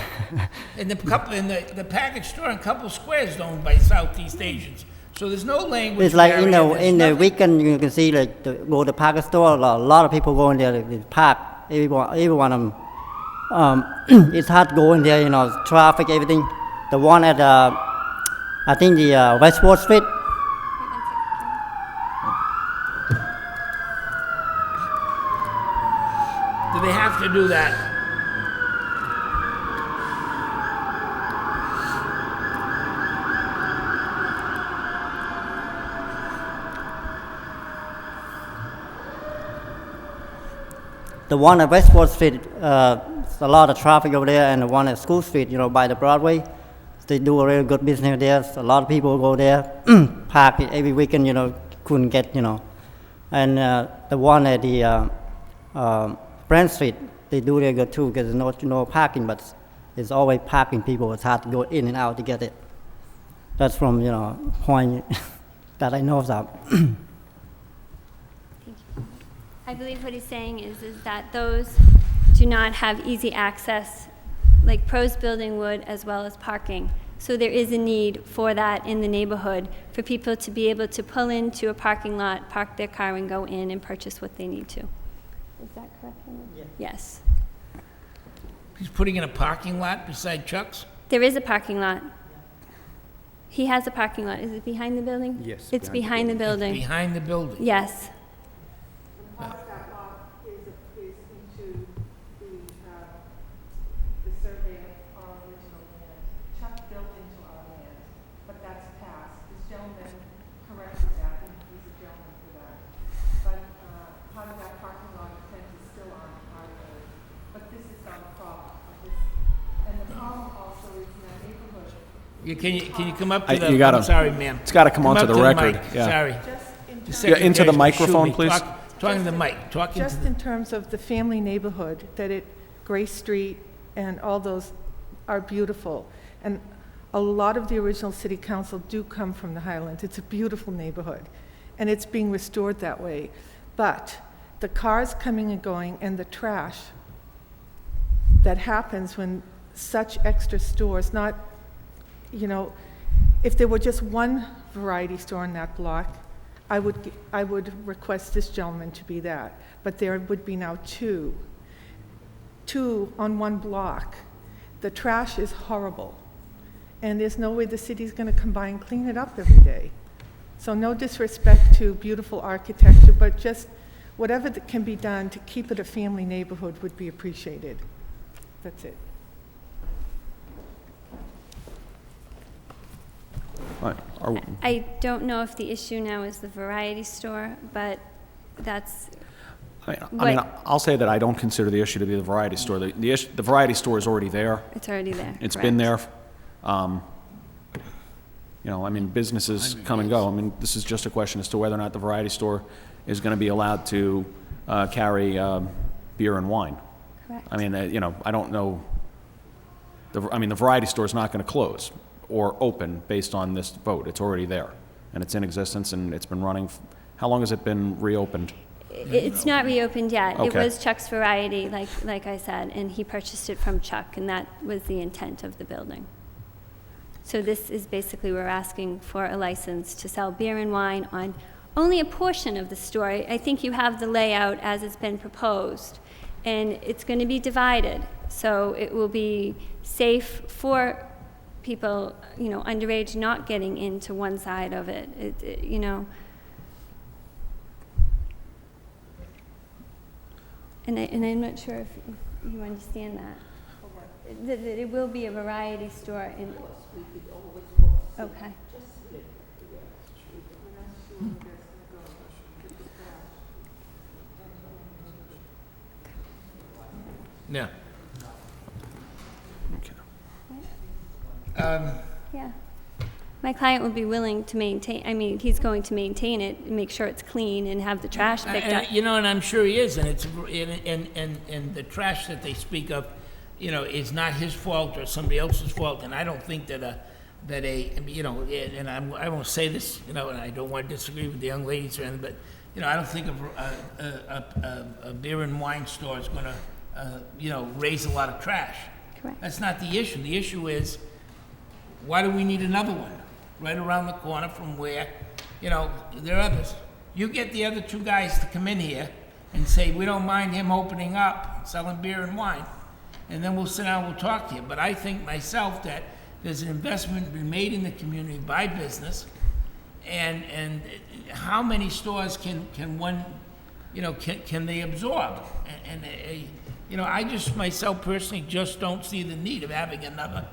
And the package store in Couple Square is owned by Southeast Asians. So there's no language. It's like barrier, there's in the nothing- weekend you can see like go to park store. A lot of people go in there. They park. Everyone of them. It's hard to go in there. Traffic, everything. The one at I think the Westward Street. Do they have to do that? The one at Westward Street, there's a lot of traffic over there, and the one at School Street, by the Broadway, they do a really good business there. A lot of people go there, park every weekend, couldn't get, And the one at the Brand Street, they do really good too, because there's no parking, but it's always parking people. It's hard to go in and out to get it. That's from, point that I know of. I believe what he's saying is that those do not have easy access like Pro's building would, as well as parking. So there is a need for that in the neighborhood, for people to be able to pull into a parking lot, park their car, and go in and purchase what they need to. Is that correct? Yeah. Yes. He's putting in a parking lot beside Chuck's? There is a parking lot. He has a parking lot. Is it behind the building? Yes, It's behind the building. It's behind the building? Yes. Part of that lot is into the survey of our original land. Chuck built into our land, but that's passed. This gentleman corrected that, and he's a gentleman for that. But part of that parking lot fence is still on our road. But this is on the problem of this. And the problem also is in that neighborhood. Can you come up to the... You gotta, I'm sorry, ma'am. It's got to come onto up the to record. mic. Yeah. Sorry. Into the microphone, please. Talking to the mic. Just in terms of the family neighborhood, that Grace Street and all those are beautiful. And a lot of the original city council do come from the Highlands. It's a beautiful neighborhood, and it's being restored that way. But the cars coming and going and the trash that happens when such extra stores, not, if there were just one variety store in that block, I would request this gentleman to be that, but there would be now two on one block. The trash is horrible, and there's no way the city's going to come by and clean it up every day. So no disrespect to beautiful architecture, but just whatever that can be done to keep it a family neighborhood would be appreciated. That's it. I don't know if the issue now is the variety store, but that's... I'll say that I don't consider the issue to be the variety store. The variety store is already there. It's already there. It's been there. Businesses come and go. This is just a question as to whether or not the variety store is going to be allowed to carry beer and wine. Correct. I don't know. The variety store is not going to close or open based on this vote. It's already there, and it's in existence, and it's been running. How long has it been reopened? It's not reopened yet. Okay. It was Chuck's Variety, like I said, and he purchased it from Chuck, and that was the intent of the building. So this is basically, we're asking for a license to sell beer and wine on only a portion of the store. I think you have the layout as it's been proposed, and it's going to be divided. So it will be safe for people, underage, not getting into one side of it. And I'm not sure if you understand that. That it will be a variety store. Okay. Yeah. Yeah. My client would be willing to maintain, he's going to maintain it and make sure it's clean and have the trash picked up. And I'm sure he is, and it's and the trash that they speak of, is not his fault or somebody else's fault. And I don't think that and I won't say this, and I don't want to disagree with the young ladies or anything, but I don't think a beer and wine store is going to raise a lot of trash. Correct. That's not the issue. The issue is, why do we need another one? right around the corner from where, there are others. You get the other two guys to come in here and say, we don't mind him opening up, selling beer and wine, and then we'll sit down, we'll talk to you. But I think myself that there's an investment to be made in the community by business, and how many stores can one, can they absorb? I just myself personally just don't see the need of having another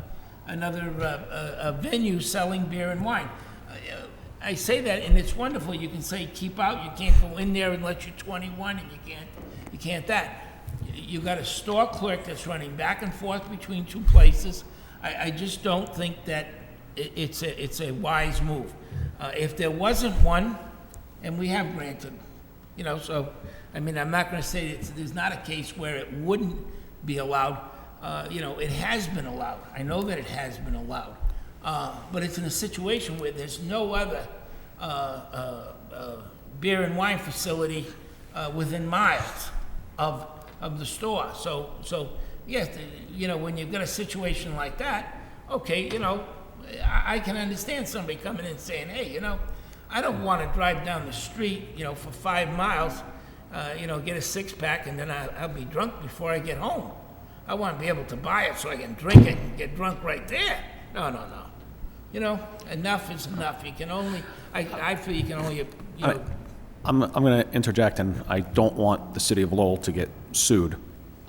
venue selling beer and wine. I say that, and it's wonderful. You can say keep out. You can't go in there unless you're 21, and you can't that. You got a store clerk that's running back and forth between two places. I just don't think that it's a wise move. If there wasn't one, and we have granted, so, I'm not going to say there's not a case where it wouldn't be allowed. It has been allowed. I know that it has been allowed. But it's in a situation where there's no other beer and wine facility within miles of the store. So yes, when you've got a situation like that, okay, I can understand somebody coming in and saying, hey, I don't want to drive down the street, for 5 miles, get a six-pack, and then I'll be drunk before I get home. I want to be able to buy it so I can drink it and get drunk right there. No. Enough is enough. You can only, I feel you can only, I'm going to interject, and I don't want the city of Lowell to get sued.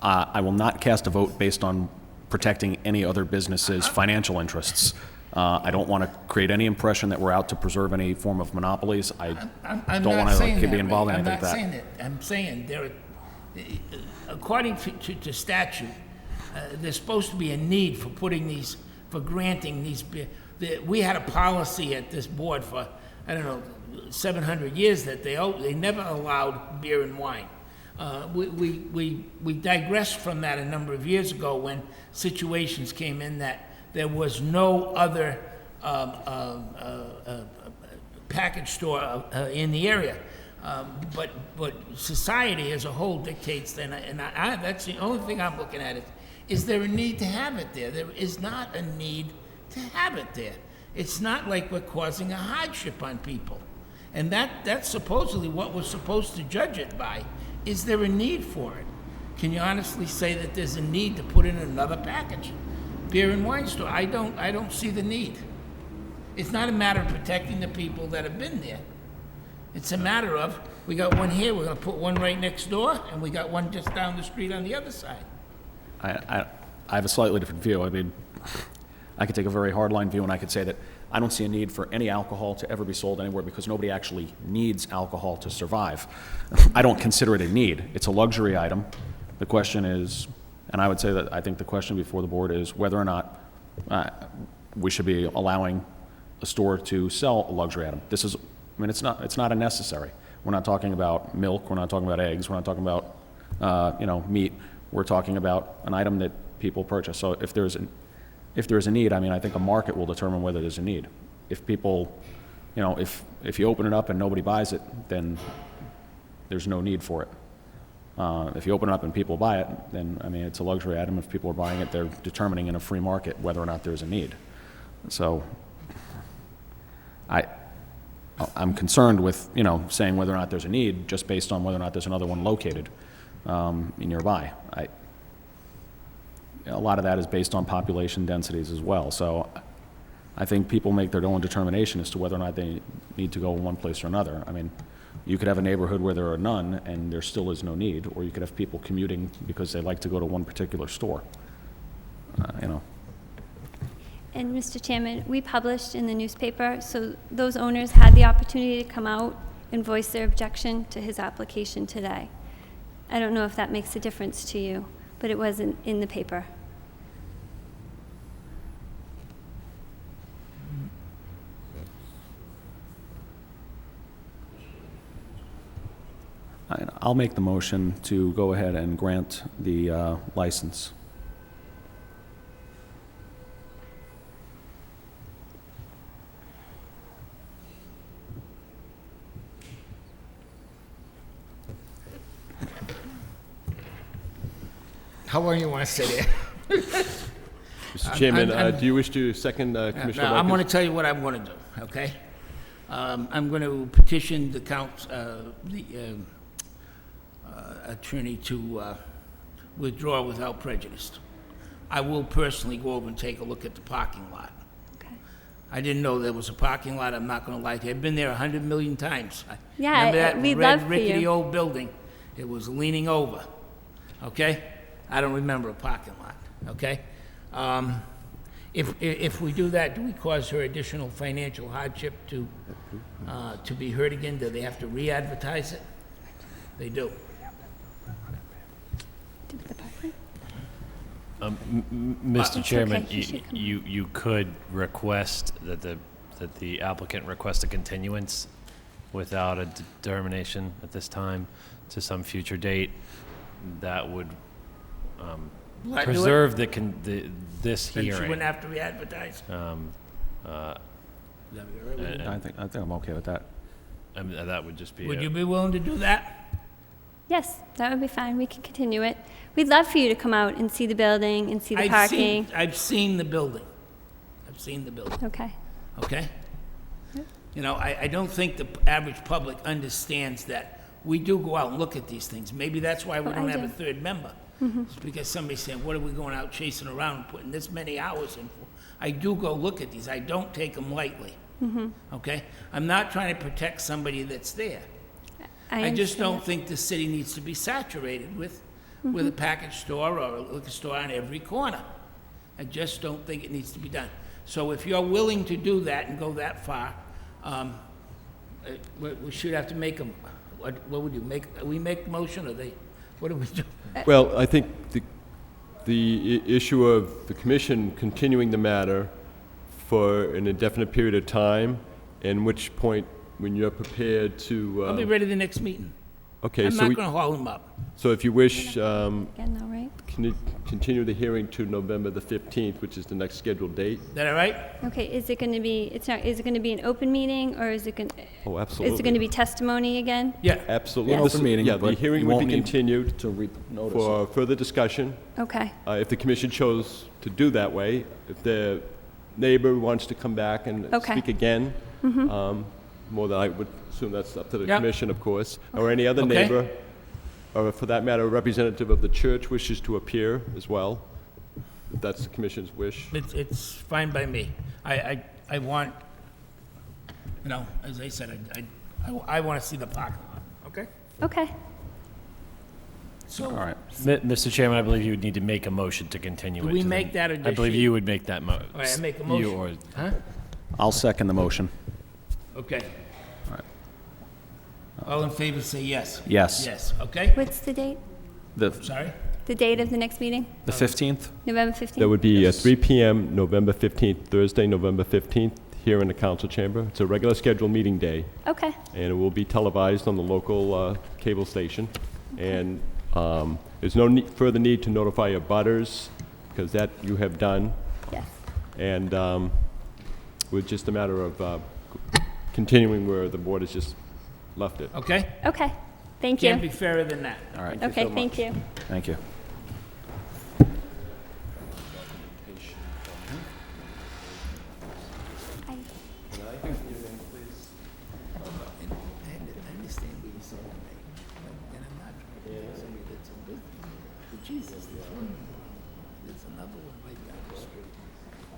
I will not cast a vote based on protecting any other business's financial interests. I don't want to create any impression that we're out to preserve any form of monopolies. I don't want to be involved in anything like that. I'm not saying that. I'm saying there, according to statute, there's supposed to be a need for granting these. We had a policy at this board for, 700 years that they never allowed beer and wine. We digressed from that a number of years ago when situations came in that there was no other package store in the area. But society as a whole dictates, and that's the only thing I'm looking at is there a need to have it there? There is not a need to have it there. It's not like we're causing a hardship on people. And that's supposedly what we're supposed to judge it by. Is there a need for it? Can you honestly say that there's a need to put in another package? Beer and wine store, I don't see the need. It's not a matter of protecting the people that have been there. It's a matter of, we got one here, we're gonna put one right next door, and we got one just down the street on the other side. I have a slightly different view. I could take a very hardline view, and I could say that I don't see a need for any alcohol to ever be sold anywhere because nobody actually needs alcohol to survive. I don't consider it a need. It's a luxury item. The question is, and I would say that I think the question before the board is whether or not we should be allowing a store to sell a luxury item. This is, it's not a necessary. We're not talking about milk. We're not talking about eggs. We're not talking about, meat. We're talking about an item that people purchase. So if there's a need, I think a market will determine whether there's a need. If people, if you open it up and nobody buys it, then there's no need for it. If you open it up and people buy it, then, it's a luxury item. If people are buying it, they're determining in a free market whether or not there's a need. So I'm concerned with, saying whether or not there's a need just based on whether or not there's another one located nearby. A lot of that is based on population densities as well. So I think people make their own determination as to whether or not they need to go one place or another. You could have a neighborhood where there are none and there still is no need, or you could have people commuting because they like to go to one particular store. And Mr. Chairman, we published in the newspaper, so those owners had the opportunity to come out and voice their objection to his application today. I don't know if that makes a difference to you, but it wasn't in the paper. I'll make the motion to go ahead and grant the license. How long you want to sit there? Mr. Mr. Chairman, I'm- do you wish to second Commissioner Now, I'm going to Michaels? tell you what I'm going to do, okay? I'm going to petition the attorney to withdraw without prejudice. I will personally go over and take a look at the parking lot. Okay. I didn't know there was a parking lot, I'm not going to lie to you. I've been there 100 million times. Yeah, Remember that we'd love red, for rickety you. old building? It was leaning over, okay? I don't remember a parking lot, okay? If we do that, do we cause her additional financial hardship to be heard again? Do they have to re-advertise it? They do. Mr. It's Chairman, okay, he should come you could request that the applicant request a continuance without a determination at this time to some future date. That would Will that do it? preserve this Then she hearing. wouldn't have to re-advertise? I think I'm okay with that. I mean, that would just be. Would you be willing to do that? Yes, that would be fine. We can continue it. We'd love for you to come out and see the building and see the parking. I've seen the building. I've seen the building, Okay. okay? You know, I don't think the average public understands that we do go out and look at these things. Maybe that's why we Well, don't I have a do. third member. It's because somebody's saying, what are we going out chasing around and putting this many hours in for? I do go look at these. I don't take them lightly, okay? I'm not trying to protect somebody that's there. I just don't understand. think the city needs to be saturated with a package store or a liquor store on every corner. I just don't think it needs to be done. So if you're willing to do that and go that far, we should have to make them, what would you make, we make the motion or they, what do we do? Well, I think the issue of the commission continuing the matter for an indefinite period of time, in which point, when you're prepared to... I'll be ready the next meeting. Okay, I'm so not we- going to haul them up. So if you wish, Again, though, right? can you continue the hearing to November the 15th, which is the next scheduled date? Is that all right? Okay, is it going to be, is it going to be an open meeting, or is it going, Oh, is absolutely. it going to be testimony again? Yeah. Absolutely. An This open is- meeting, Yeah, the but hearing you would won't be need continued To re-notice for further discussion. Okay, If the commission chose to do that way, if the neighbor wants to come back and Okay. speak again, more than I would assume that's up to the Yep. commission, of course, or any other Okay. neighbor, or for that matter, a representative of the church wishes to appear as well, if that's the commission's wish. It's fine by me. I want, you know, as I said, I want to see the parking lot, okay? okay. So, All right. Mr. Chairman, I believe you would need to make a motion to continue Do it. we to the- make that or I does believe she? you would make that all right, I make a motion. You or, Huh? I'll second the motion. Okay. All right. All in favor, say yes. Yes. Yes, okay? What's the date? The Sorry? The date of the next meeting? 15th? November That 15th? would be at 3 PM, November 15th, Thursday, November 15th, here in the council chamber. It's a regular scheduled meeting day, Okay, and it will be televised on the local cable station. And there's no further need to notify your butters, because that you have done. yes. And with just a matter of continuing where the board has just left it. Okay? Okay, thank Can't you. be fairer than that. All right. Okay, thank you. Thank you. I- I understand what you're saying, and I'm not trying to tell somebody that's in business. But Jesus, there's another one right down the street.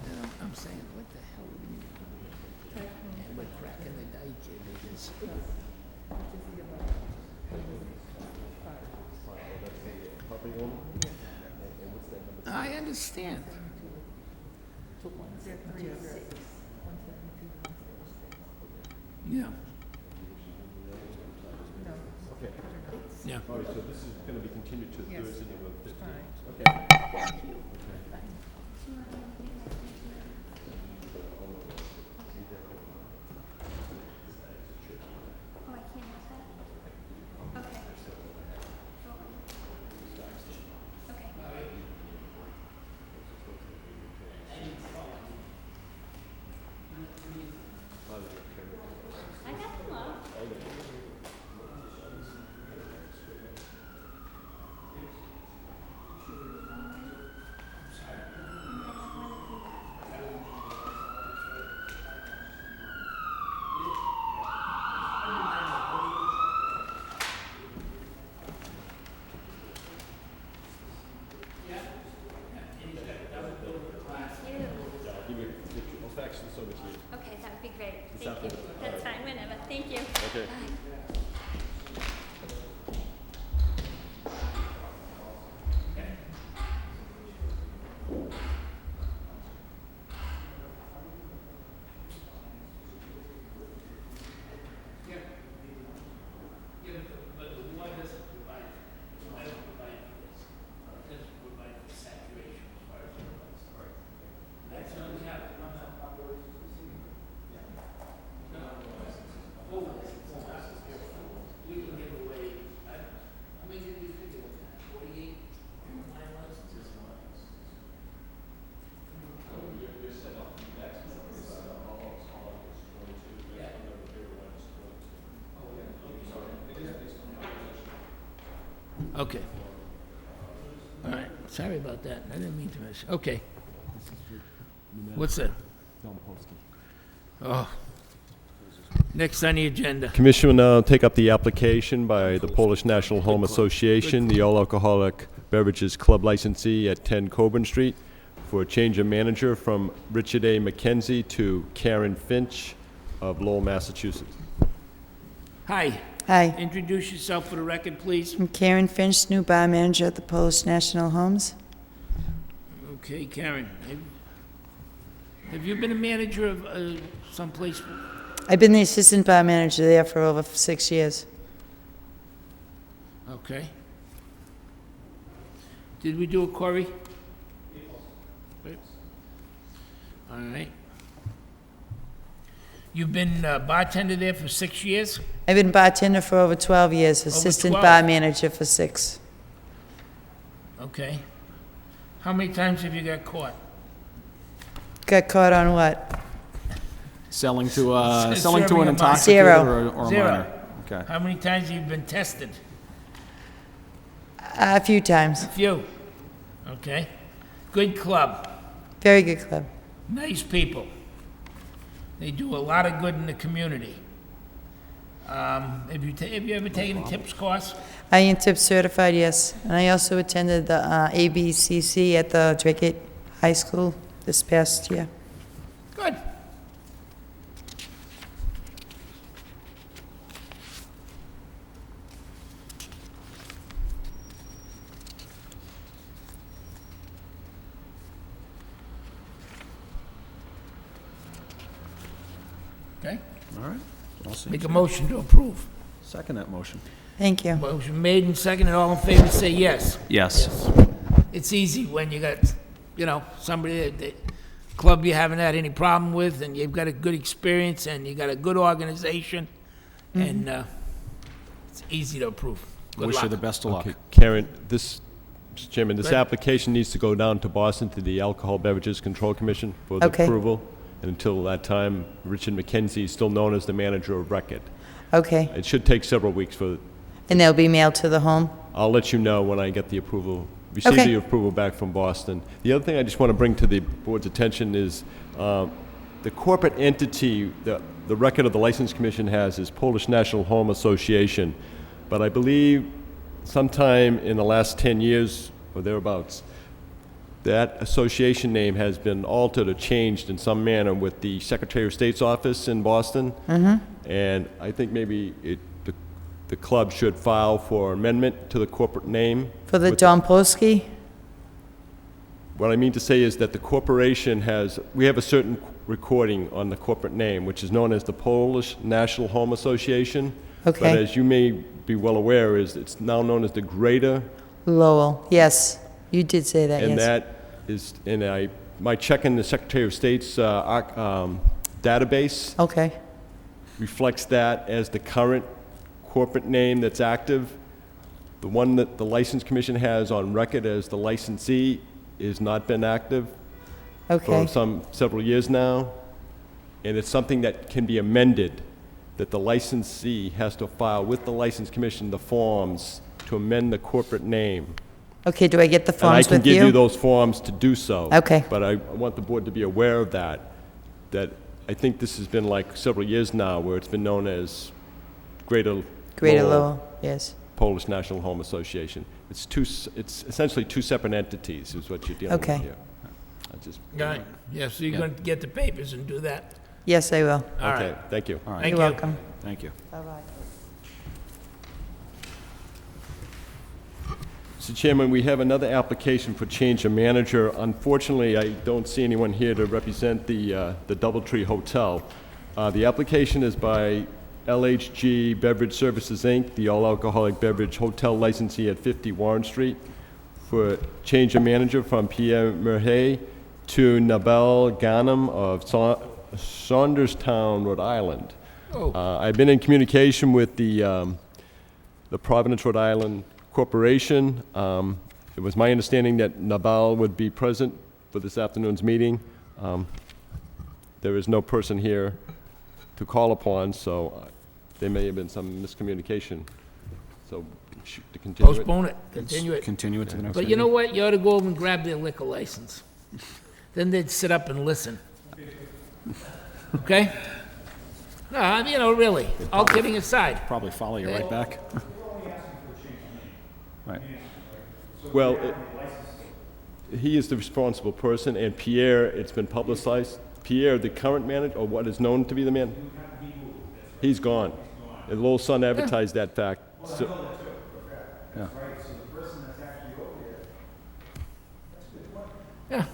And I'm saying, what the hell are we doing? And we're cracking the dike here because... I understand. Yeah. Yeah. All right, so this is going to be continued to Thursday, November 15th. Okay. Oh, I can't have that? Okay. Okay. I got them all. Okay. Okay. All right, sorry about that. I didn't mean to miss. Okay. What's that? Oh. Next on the agenda. Commission will now take up the application by the Polish National Home Association, the all-alcoholic beverages club licensee at 10 Coburn Street, for a change of manager from Richard A. McKenzie to Karen Finch of Lowell, Massachusetts. Hi. Hi, Introduce yourself for the record, please. I'm Karen Finch, new bar manager at the Polish National Homes. Okay, Karen. Have you been a manager of someplace? I've been the assistant bar manager there for over 6 years. Okay. Did we do a query? All right. You've been bartender there for 6 years? I've been bartender for over 12 years, assistant 12? bar manager for 6. Okay. How many times have you got caught? Got caught on what? Selling to an Serving a minor. intoxicator Zero. or a Zero. minor? Okay. How many times have you been tested? A few times. A few. Okay. Good club. Very good club. Nice people. They do a lot of good in the community. Have you ever taken a tips course? I am tip certified, yes. And I also attended the ABCC at the Drake High School this past year. Good. Okay. All right. All seems Make a good. motion to approve. Second that motion. Thank you. Motion made and seconded. All in favor, say yes. Yes. It's easy when you got, somebody that club you haven't had any problem with, and you've got a good experience, and you got a good organization, and it's easy to approve. Good Wish luck. you the best of luck. Okay, Karen, Mr. Chairman, this Go ahead. application needs to go down to Boston to the Alcohol Beverages Control Commission for the Okay. approval. And until that time, Richard McKenzie is still known as the manager of record. Okay. It should take several weeks for, And they'll be mailed to the home? I'll let you know when I get the approval, receive Okay. the approval back from Boston. The other thing I just want to bring to the board's attention is the corporate entity, the record of the License Commission has is Polish National Home Association. But I believe sometime in the last 10 years or thereabouts, that association name has been altered or changed in some manner with the Secretary of State's office in Boston. And I think maybe the club should file for amendment to the corporate name. For the with Domposki? What I mean to say is that the corporation we have a certain recording on the corporate name, which is known as the Polish National Home Association. Okay. But as you may be well aware, it's now known as the Greater. Lowell, yes. You did say that, And yes. that is, my check in the Secretary of State's database Okay. reflects that as the current corporate name that's active. The one that the License Commission has on record as the licensee has not been active Okay. for several years now. And it's something that can be amended, that the licensee has to file with the License Commission the forms to amend the corporate name. Okay, do I get the And I forms can with give you you? those forms to do so. Okay. But I want the board to be aware of that I think this has been like several years now where it's been known as Greater Lowell, yes. Polish National Home Association. It's essentially two separate entities is what you're dealing with Okay. here. I just, Right. Yeah, so you're going to get the papers and do that. Yes, I will. All Okay, right. thank you. All right. Thank You're you. welcome. Thank you. Bye-bye. Mr. Chairman, we have another application for change of manager. Unfortunately, I don't see anyone here to represent the Doubletree Hotel. The application is by LHG Beverage Services, Inc., the all-alcoholic beverage hotel licensee at 50 Warren Street, for change of manager from Pierre Merhay to Nabel Ghanem of Saunderstown, Rhode Island. I've been in communication with the Providence, Rhode Island Corporation. It was my understanding that Nabal would be present for this afternoon's meeting. There is no person here to call upon, so there may have been some miscommunication. So, to continue it. Postpone it, continue it. Continue it to the next But you know what? You ought to go over and grab their liquor license. Then they'd sit up and listen. Okay? No, you know, really, all kidding aside. Probably follow you right back. Right. Well, he is the responsible person, and Pierre, it's been publicized. Pierre, the current manager, or what is known to be the man, he's gone. And Lowell Sun advertised that fact. So, Yeah. Yeah.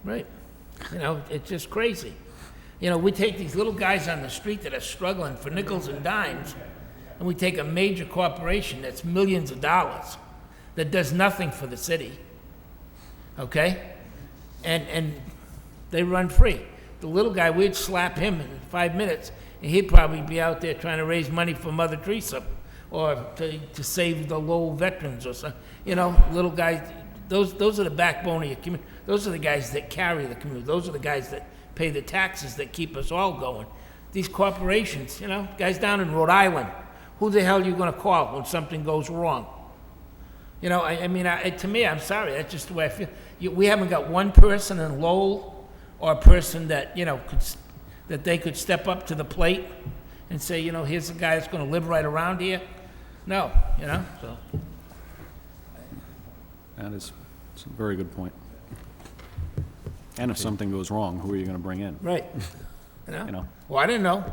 Right. You know, it's just crazy. You know, we take these little guys on the street that are struggling for nickels and dimes, and we take a major corporation that's millions of dollars that does nothing for the city, okay? And they run free. The little guy, we'd slap him in 5 minutes, and he'd probably be out there trying to raise money for Mother Teresa or to save the Lowell veterans or something. You know, little guys, those are the backbone of your community. Those are the guys that carry the community. Those are the guys that pay the taxes that keep us all going. These corporations, you know, guys down in Rhode Island, who the hell are you going to call when something goes wrong? You know, I mean, to me, I'm sorry, that's just the way I feel. We haven't got one person in Lowell or a person that, you know, that they could step up to the plate and say, you know, here's a guy that's going to live right around here. No, you know, so. That is it's a very good point. And if something goes wrong, who are you going to bring in? Right. You know? You know? Well, I didn't know.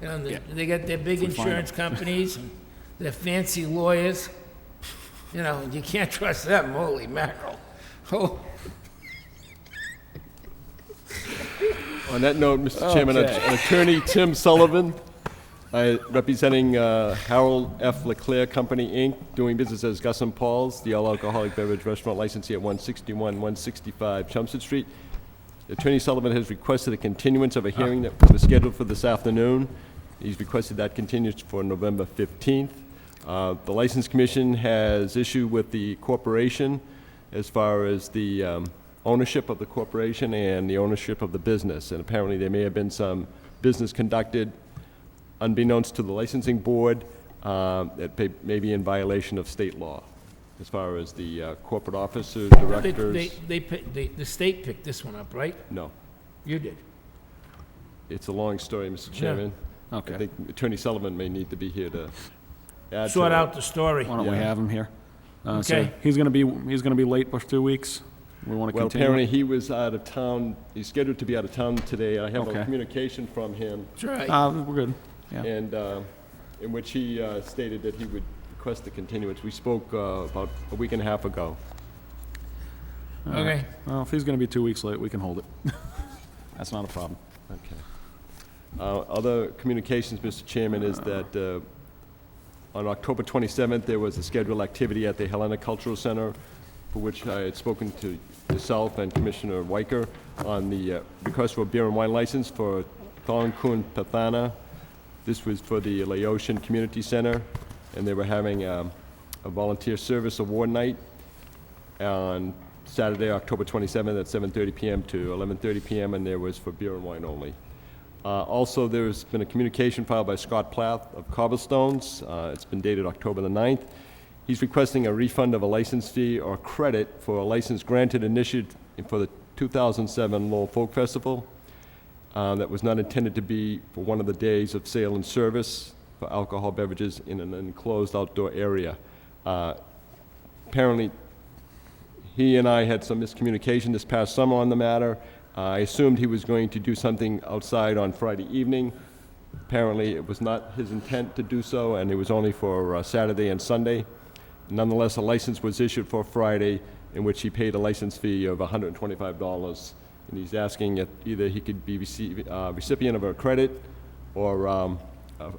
You know, they got their big We find insurance them. companies and their fancy lawyers. You know, you can't trust them. Holy mackerel. Oh. on that note, Mr. Chairman, Okay. Attorney Tim Sullivan, representing Harold F. LeClaire Company, Inc., doing business as Gus and Paul's, the all-alcoholic beverage restaurant licensee at 161, 165 Chelmsford Street. Attorney Sullivan has requested a continuance of a hearing that was scheduled for this afternoon. He's requested that continuance for November 15th. The License Commission has issue with the corporation as far as the ownership of the corporation and the ownership of the business. And apparently there may have been some business conducted unbeknownst to the licensing board that may be in violation of state law as far as the corporate officers, directors. The state picked this one up, right? No. You did. It's a long story, Mr. Chairman. Okay. I think Attorney Sullivan may need to be here to add to Sort it. out the story. Why don't we Yeah. have him here? So Okay. he's going to be late for 2 weeks. We want to Well, continue. apparently he was out of town. He's scheduled to be out of town today. I have Okay. a communication from him, That's right. We're good. Yeah. and in which he stated that he would request the continuance. We spoke about a week and a half ago. Okay. Well, if he's going to be 2 weeks late, we can hold it. That's not a problem. Okay. Other communications, Mr. Chairman, is that on October 27th, there was a scheduled activity at the Helena Cultural Center for which I had spoken to yourself and Commissioner Weicker on the request for a beer and wine license for Thongkun Pathana. This was for the Laotian Community Center, and they were having a volunteer service award night on Saturday, October 27th at 7:30 p.m. to 11:30 p.m., and there was for beer and wine only. Also, there's been a communication filed by Scott Plath of Cobblestones. It's been dated October the 9th. He's requesting a refund of a license fee or credit for a license granted and issued for the 2007 Lowell Folk Festival that was not intended to be for one of the days of sale and service for alcohol beverages in an enclosed outdoor area. Apparently, He and I had some miscommunication this past summer on the matter. I assumed he was going to do something outside on Friday evening. Apparently, it was not his intent to do so, and it was only for Saturday and Sunday. Nonetheless, a license was issued for Friday, in which he paid a license fee of $125, and he's asking if either he could be recipient of a credit or a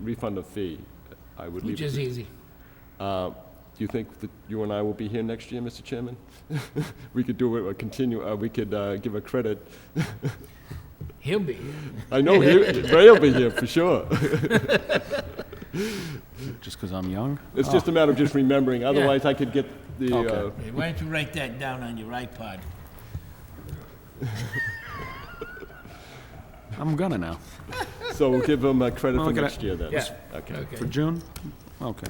refund of fee. I would leave Which is easy. Do you think that you and I will be here next year, Mr. Chairman? We could do it, we could give a credit. He'll be here. I know, Ray'll be here for sure. Just because I'm young? It's just a matter of just remembering, otherwise I could get the... Okay. Hey, why don't you write that down on your iPod? I'm gonna now. So we'll give him a credit for Okay. next year then? Yeah. Okay. For June? Okay.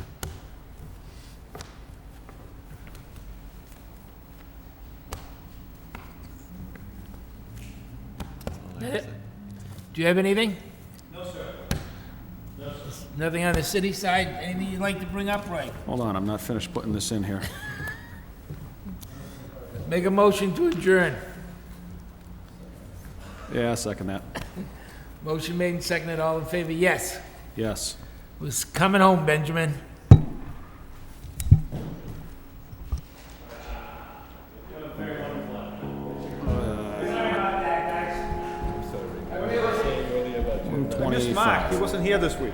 Do you have anything? No, sir. Nothing on the city side? Anything you'd like to bring up, Ray? Hold on, I'm not finished putting this in here. Make a motion to adjourn. Yeah, I second that. Motion made and seconded, all in favor, yes. Yes. Was coming home, Benjamin. I missed Mark. He wasn't here this week.